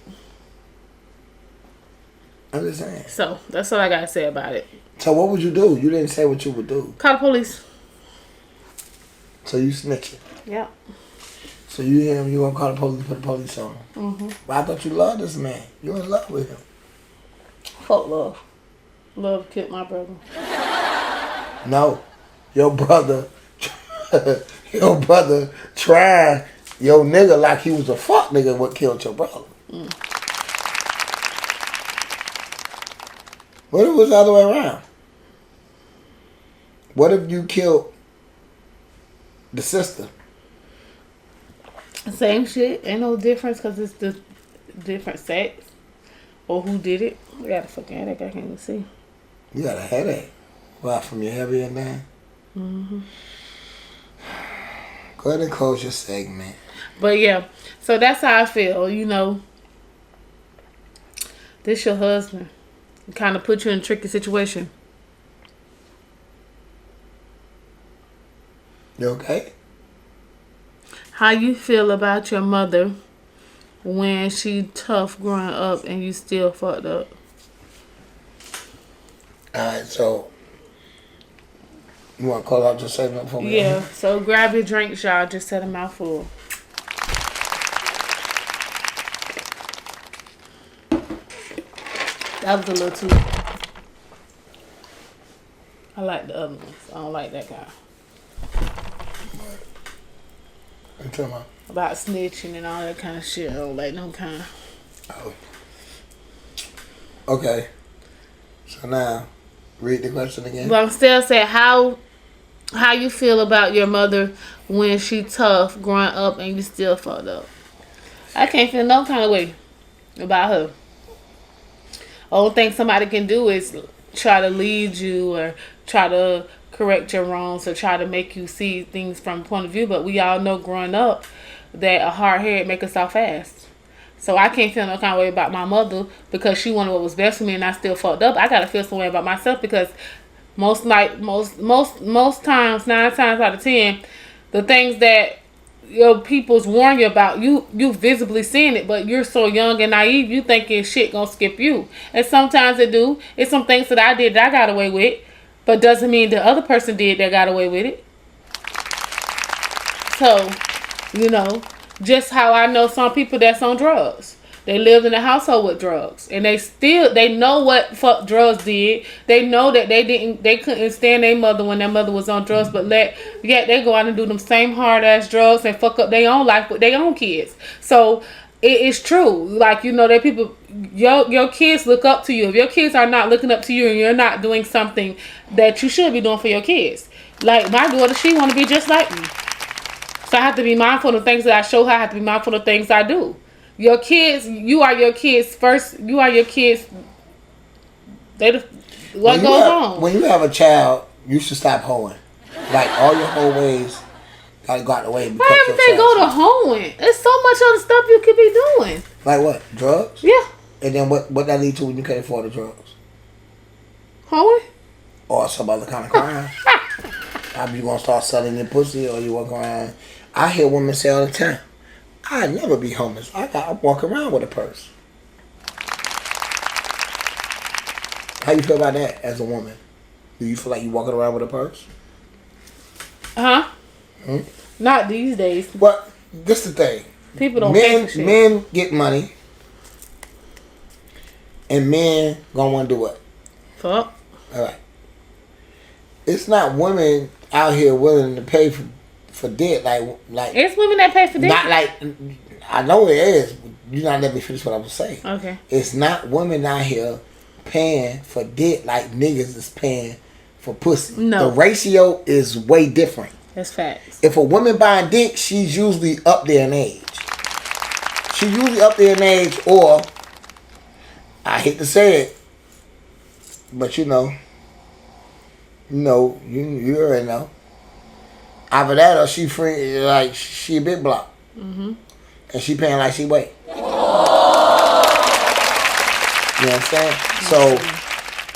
I'm just saying. So, that's all I got to say about it. So what would you do? You didn't say what you would do. Call the police. So you snitching. Yeah. So you gonna call the police, put the police on him. Mm-hmm. But I thought you loved this man. You in love with him. Fuck love. Love killed my brother. No. Your brother tried your nigga like he was a fuck nigga what killed your brother. Mm. What if it was the other way around? What if you killed the sister? Same shit. Ain't no difference because it's the different sex or who did it. I got a fucking headache. I can't even see. You got a headache. Why, from your heavy and down? Mm-hmm. Go ahead and close your segment. But yeah, so that's how I feel. This your husband. Kind of put you in a tricky situation. You okay? How you feel about your mother when she tough growing up and you still fucked up? Alright, so you want to call out your segment for me? Yeah, so grab your drinks, y'all. Just set a mouthful. That was a little too... I like the other ones. I don't like that guy. What you talking about? About snitching and all that kind of shit. I don't like no kind. Oh. Okay. So now, read the question again. But I'm still saying, how you feel about your mother when she tough growing up and you still fucked up? I can't feel no kind of way about her. Only thing somebody can do is try to lead you or try to correct your wrongs or try to make you see things from a point of view. But we all know growing up that a hard head make us off fast. So I can't feel no kind of way about my mother because she wanted what was best for me and I still fucked up. I gotta feel some way about myself because Most times, 9 times out of 10, the things that your people's warn you about, you visibly seeing it, but you're so young and naive, you thinking shit gonna skip you. And sometimes it do. It's some things that I did that I got away with, but doesn't mean the other person did that got away with it. So, just how I know some people that's on drugs. They lived in a household with drugs, and they know what fuck drugs did. They know that they couldn't stand their mother when their mother was on drugs, but yet they go out and do them same hard ass drugs and fuck up their own life with their own kids. So it is true, like that people, your kids look up to you. If your kids are not looking up to you and you're not doing something that you should be doing for your kids, like my daughter, she want to be just like me. So I have to be mindful of things that I show her. I have to be mindful of things I do. Your kids, you are your kids first. You are your kids. What goes on? When you have a child, you should stop hoeing. Like all your hoe ways gotta go out the way. Why everything go to hoeing? There's so much other stuff you could be doing. Like what? Drugs? Yeah. And then what that lead to when you can't afford the drugs? Hoeing? Or some other kind of crime. Either you gonna start selling your pussy or you walk around. I hear women say all the time, I'd never be homeless. I walk around with a purse. How you feel about that as a woman? Do you feel like you walking around with a purse? Huh? Not these days. Well, this is the thing. People don't pay for shit. Men get money, and men gonna want to do what? Fuck. All right. It's not women out here willing to pay for dick like. It's women that pay for dick. Not like, I know it is. You not let me finish what I was saying. Okay. It's not women out here paying for dick like niggas is paying for pussy. No. The ratio is way different. That's facts. If a woman buying dick, she's usually up there in age. She's usually up there in age, or I hate to say it, but you already know. Either that or she free, like she a big block. Mm-hmm. And she paying like she weigh. You know what I'm saying?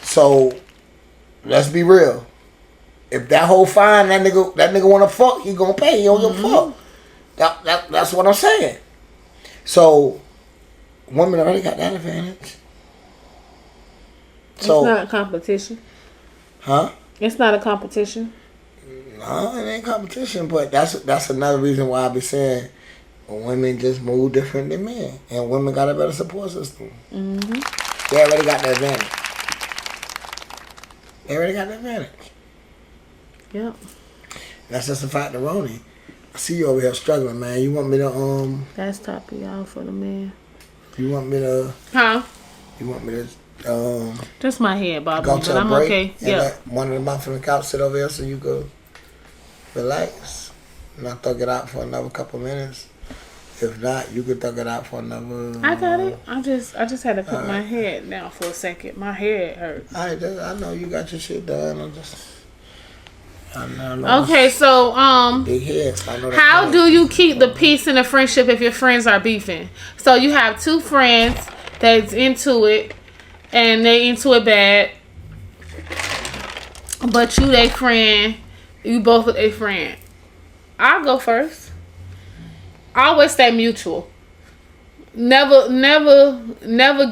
So let's be real. If that whole fine, that nigga wanna fuck, he gonna pay. He don't give a fuck. That's what I'm saying. So women already got that advantage. So it's not a competition. Huh? It's not a competition. No, it ain't competition, but that's another reason why I be saying women just move different than men, and women got a better support system. Mm-hmm. They already got the advantage. Yep. That's just a fact of Ronnie. I see you over here struggling, man. You want me to That's top of y'all for the man. You want me to? Huh? You want me to? Just my head, Bobby. Go to but a I'm break okay. and Yeah. let one of the mouth from the couch sit over here so you go relax. And I'll thug it out for another couple minutes. If not, you could thug it out for another. I got it. I just had to put my head down for a second. My head hurts. I know you got your shit done. I know. Okay, so Big heads. I know that. how do you keep the peace in a friendship if your friends are beefing? So you have two friends that's into it, and they into it bad, but you they friend, you both with a friend. I'll go first. I always stay mutual. Never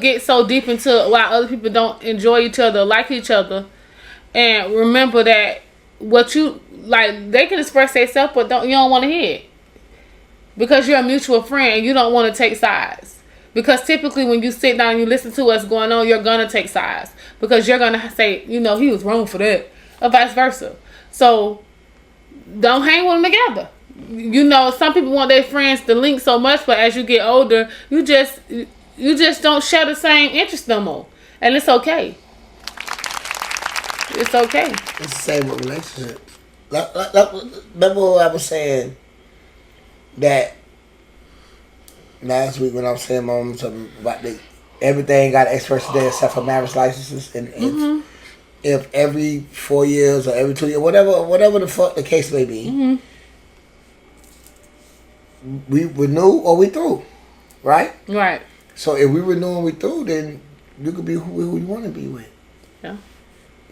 get so deep into why other people don't enjoy each other, like each other, and remember that what you like, they can express themselves, but you don't want to hear it because you're a mutual friend and you don't want to take sides. Because typically when you sit down and you listen to what's going on, you're gonna take sides because you're gonna say, he was wrong for that, or vice versa. So don't hang with them together. Some people want their friends to link so much, but as you get older, you just don't share the same interest no more, and it's okay. It's okay. It's the same with relationships. Remember what I was saying that last week when I was saying something about everything got an expiration date except for marriage licenses, and if every 4 years or every 2 years, whatever the fuck the case may be, we renew or we through, right?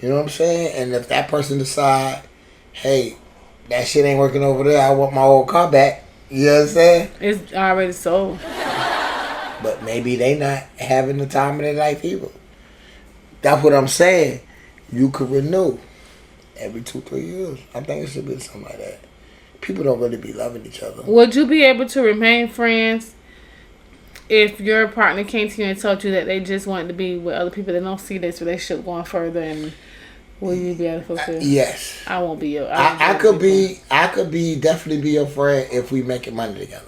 You know what I'm saying? And if that person decide, hey, that shit ain't working over there, I want my old car back. You know what I'm saying? It's already sold. But maybe they not having the time of their life either. That's what I'm saying. You could renew every 2-3 years. I think it should be something like that. People don't really be loving each other. Would you be able to remain friends if your partner came to you and told you that they just wanted to be with other people that don't see this relationship going further, and will you be able to fulfill? Yes. I won't be your. I could definitely be your friend if we making money together.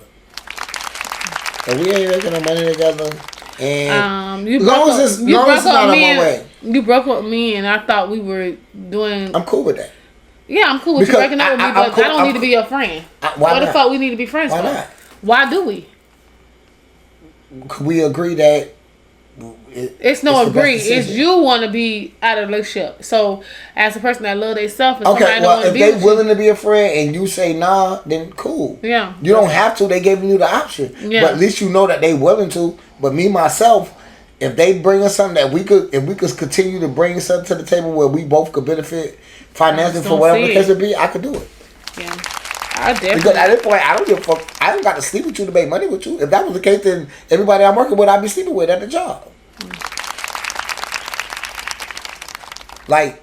If we ain't making no money together, and you long as it's not on my way. You broke up with me, and I thought we were doing. I'm cool with that. Yeah, I'm cool with you breaking up with me, but I don't need to be your friend. Why the fuck we need to be friends? Why for? not? Why do we? We agree that it's no agree. It's you want to be out of a relationship. So as a person that love themselves, and okay, well, if they willing to be a friend and you say nah, then cool. Yeah, you don't have to. They giving you the option. Yeah, but at least you know that they willing to. But me myself, if they bring us something that we could continue to bring something to the table where we both could benefit financially for whatever the case would be, I could do it. Yeah, I definitely. Because at this point, I don't give a fuck. I don't got to sleep with you to make money with you. If that was the case, then everybody I'm working with, I'd be sleeping with at the job. Like,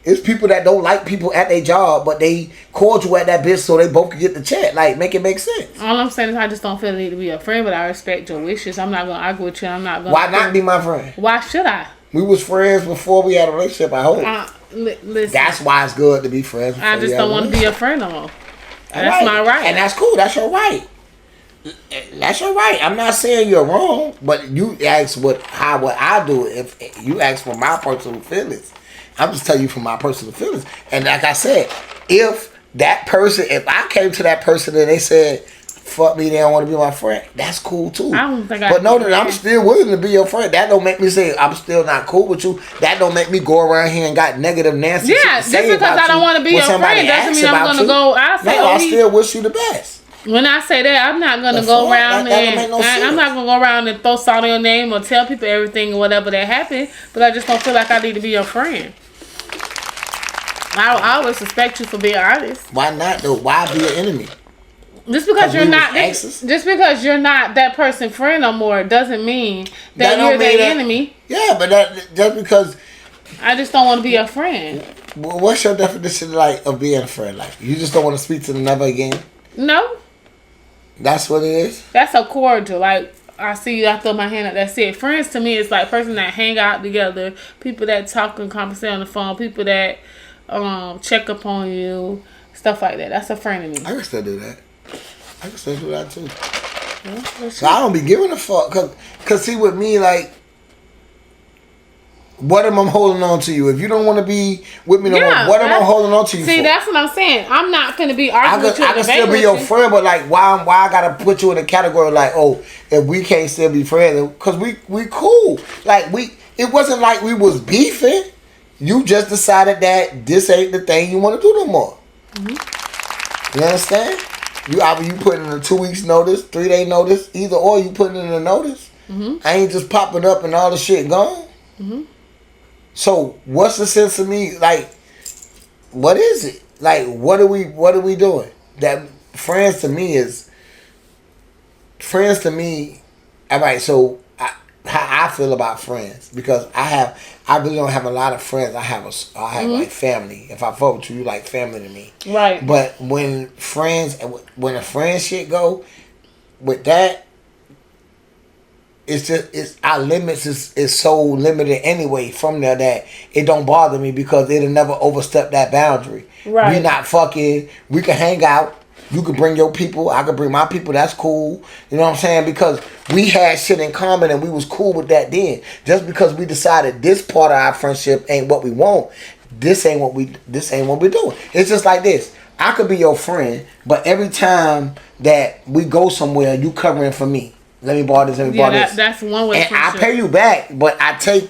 it's people that don't like people at their job, but they cordial at that bitch so they both can get the check. Like, make it make sense. All I'm saying is I just don't feel the need to be a friend, but I respect your wishes. I'm not going to argue with you. I'm not going to... Why not be my friend? Why should I? We was friends before we had a relationship, I hope. Listen. That's why it's good to be friends. I just don't want to be a friend no more. That's my right. And that's cool. That's your right. That's your right. I'm not saying you're wrong, but you ask what I do. If you ask for my personal feelings, I'm just telling you from my personal feelings. And like I said, if I came to that person and they said, fuck me, they don't want to be my friend, that's cool too. I don't think but know that I'm still willing to be your friend. That don't make me say I'm still not cool with you. That don't make me go around here and got negative Nancy. Yeah, just because I don't want to be your friend doesn't mean I'm going to go. I still wish you the best. When I say that, I'm not gonna go around I'm not gonna go around and throw salt on your name or tell people everything or whatever that happened. But I just don't feel like I need to be your friend. I always suspect you for being honest. Why not though? Why be an enemy? Just because you're not that person's friend no more doesn't mean that you're their enemy. Yeah, but just because I just don't want to be a friend. Well, what's your definition of being a friend? Like, you just don't want to speak to them never again? No. That's what it is? That's a cordial. Like, I see you, I throw my hand up, that's it. Friends to me is like person that hang out together, people that talk and conversate on the phone, people that check up on you, stuff like that. That's a friend to me. I can still do that. I can still do that too. Yeah, so I don't be giving a fuck. Cause see, with me, like, what am I holding on to you? If you don't want to be with me no more, what am I holding on to you for? See, that's what I'm saying. I'm not going to be arguing with you. I can still be your friend, but like, why I got to put you in a category like, oh, if we can't still be friends, because we cool. Like, it wasn't like we was beefing. You just decided that this ain't the thing you want to do no more. Mm-hmm. You understand? You put in a 2 weeks notice, 3 day notice, either or you putting in a notice. Mm-hmm. I ain't just popping up and all the shit gone. Mm-hmm. So what's the sense of me? Like, what is it? Like, what are we doing? That friends to me. All right. So how I feel about friends, because I really don't have a lot of friends. I have like family. If I fuck with you, you like family to me. Right. But when a friend shit go with that, our limits is so limited anyway from there that it don't bother me because it'll never overstep that boundary. Right. We not fucking. We can hang out. You can bring your people. I can bring my people. That's cool. You know what I'm saying? Because we had shit in common and we was cool with that then. Just because we decided this part of our friendship ain't what we want, this ain't what we're doing. It's just like this. I could be your friend, but every time that we go somewhere, you covering for me. Let me borrow this. That's one way. And I pay you back, but I take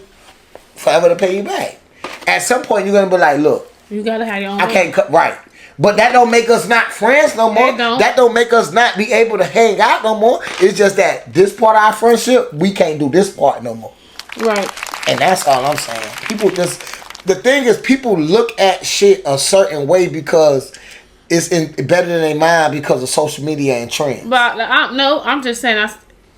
forever to pay you back. At some point, you're gonna be like, look, you gotta have your own. I can't cut right. But that don't make us not friends no more. That don't make us not be able to hang out no more. It's just that this part of our friendship, we can't do this part no more. Right. And that's all I'm saying. People just the thing is, people look at shit a certain way because it's better than their mind because of social media and trends. But I'm just saying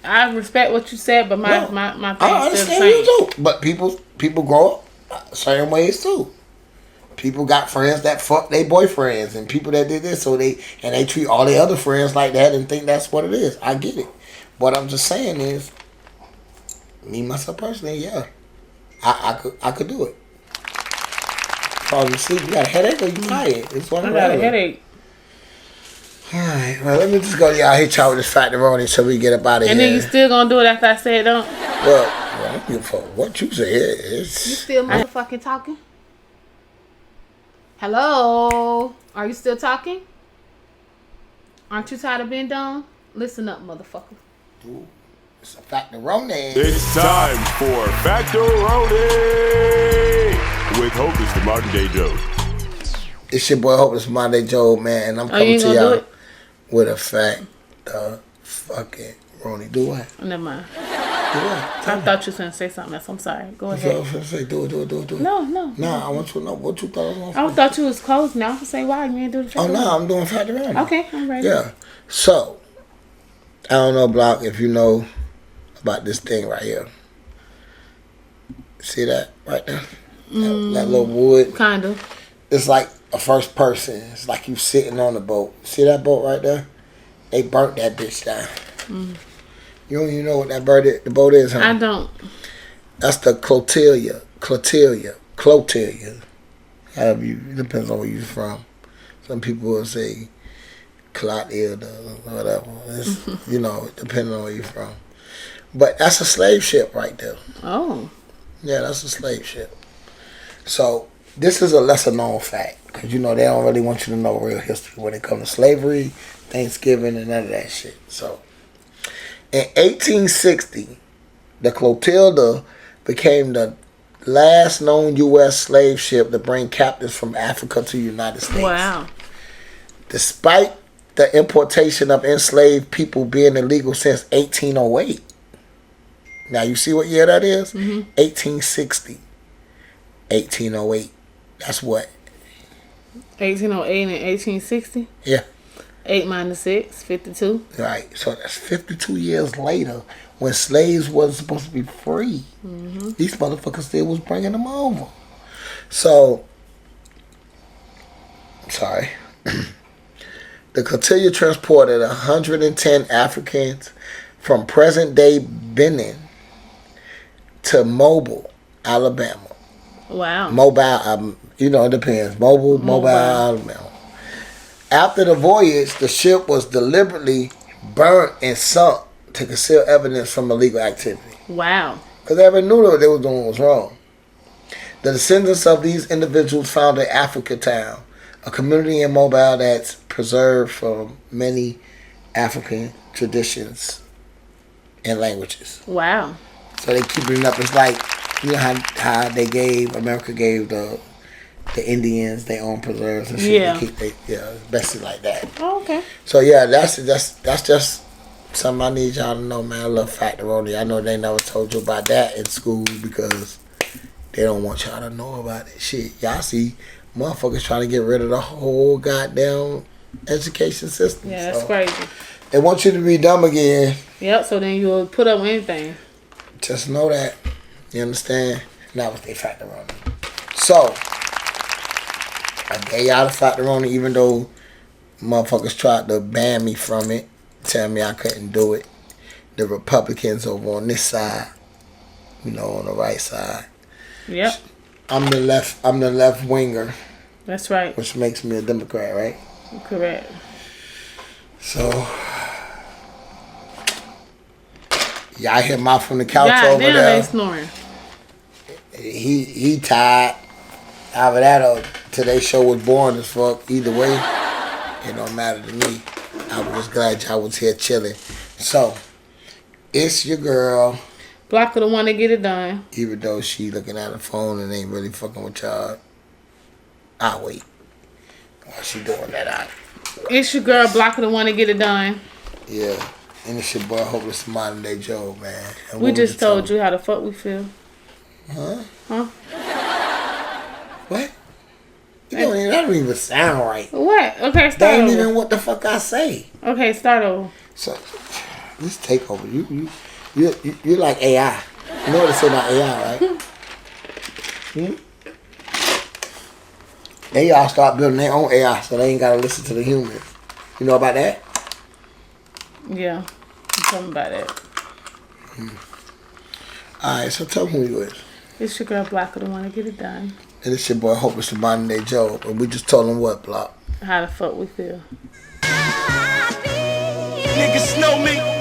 I respect what you said, but my thing I is still understand the same. you too. But people grow up certain ways too. People got friends that fuck their boyfriends and people that did this, so they treat all their other friends like that and think that's what it is. I get it. What I'm just saying is, me myself personally, yeah, I could do it. Falling asleep, you got a headache or you tired? It's one I of got a those. headache. Alright, well, let me just go. Y'all hit y'all with this factoroni so we get up out of And here. then you still gonna do it after I say it, don't? Well, I don't give a fuck what you say. You still motherfucking talking? Hello? Are you still talking? Aren't you tired of being dumb? Listen up, motherfucker. Ooh, it's a factoroni. It's time for Factoroni with Hopeless the Modern Day Joe. It's your boy Hopeless Monday Joe, man, and I'm You coming ain't to gonna do y'all it? with a fucking Roni. Do what? Never mind. Do what? I thought you was gonna say something else. I'm sorry. Go That's what I ahead. was gonna say. Do it. No. Nah, I want you to know what you thought I was gonna say. I thought you was closed now. Say why you ain't do the Oh, factoroni. no, I'm doing factoroni. Okay, I'm ready. Yeah. So, I don't know, Block, if you know about this thing right here. See that right there? That little wood. Kind of. It's like a first person. It's like you sitting on the boat. See that boat right there? They burnt that bitch down. You don't even know what that the boat is, huh? I don't. That's the Clotilda. However it depends on where you're from. Some people will say Clotilda or whatever. It's, depending on where you're from. But that's a slave ship right there. Oh. Yeah, that's a slave ship. So, this is a lesser known fact. Because, they don't really want you to know real history when it comes to slavery, Thanksgiving, and none of that shit. So, in 1860, the Clotilda became the last known U.S. slave ship to bring captives from Africa to the United States. Wow. Despite the importation of enslaved people being illegal since 1808. Now, you see what year that is? 1860. 1808. That's what? 1808 and 1860? Yeah. 8 minus 6, 52. Right. So that's 52 years later when slaves wasn't supposed to be free. These motherfuckers still was bringing them over. So, sorry. The Clotilda transported 110 Africans from present-day Benin to Mobile, Alabama. Wow. Mobile, it depends. Mobile, Alabama. After the voyage, the ship was deliberately burnt and sunk to conceal evidence from illegal activity. Wow. Because everyone knew what they were doing was wrong. The descendants of these individuals founded Africa Town, a community in Mobile that's preserved from many African traditions and languages. Wow. So they keep it up. It's like, how America gave the Indians their own preserves and shit. Yeah. It's basically like that. Oh, okay. So yeah, that's just something I need y'all to know, man. A little factoroni. I know they never told you about that in school because they don't want y'all to know about it. Shit, y'all see motherfuckers trying to get rid of the whole goddamn education system. Yeah, that's so crazy. they want you to be dumb again. Yep, so then you'll put up with anything. Just know that. You understand? That was their factoroni. So, I gave y'all the factoroni even though motherfuckers tried to ban me from it, tell me I couldn't do it. The Republicans over on this side, on the right side. Yep. I'm the left winger, That's right. which makes me a Democrat, right? Correct. So, y'all hear mouth from the couch God over damn, there. they snoring. He tired. However that today's show was boring as fuck. Either way, it don't matter to me. I was glad y'all was here chilling. So, it's your girl. Blocker the one to get it done. Even though she looking at her phone and ain't really fucking with y'all. I'll wait. While she doing that, It's your girl, Blocker the one to get it done. yeah. And it's your boy, Hopeless Modern Day Joe, man. And We what just told you how the fuck we feel. Huh? Huh? That don't even sound right. What? Okay, That start ain't over. even what the fuck I say. Okay, start over. So, this takeover, you like AI. You know what they say about AI, right? AI start building their own AI, so they ain't gotta listen to the humans. You know about that? Yeah. Tell me about it. Alright, so tell me who you is. It's your girl Block who want to get it done. And it's your boy Hope it's the modern day Joe. And we just told him what, Block? How the fuck we feel. Niggas know me.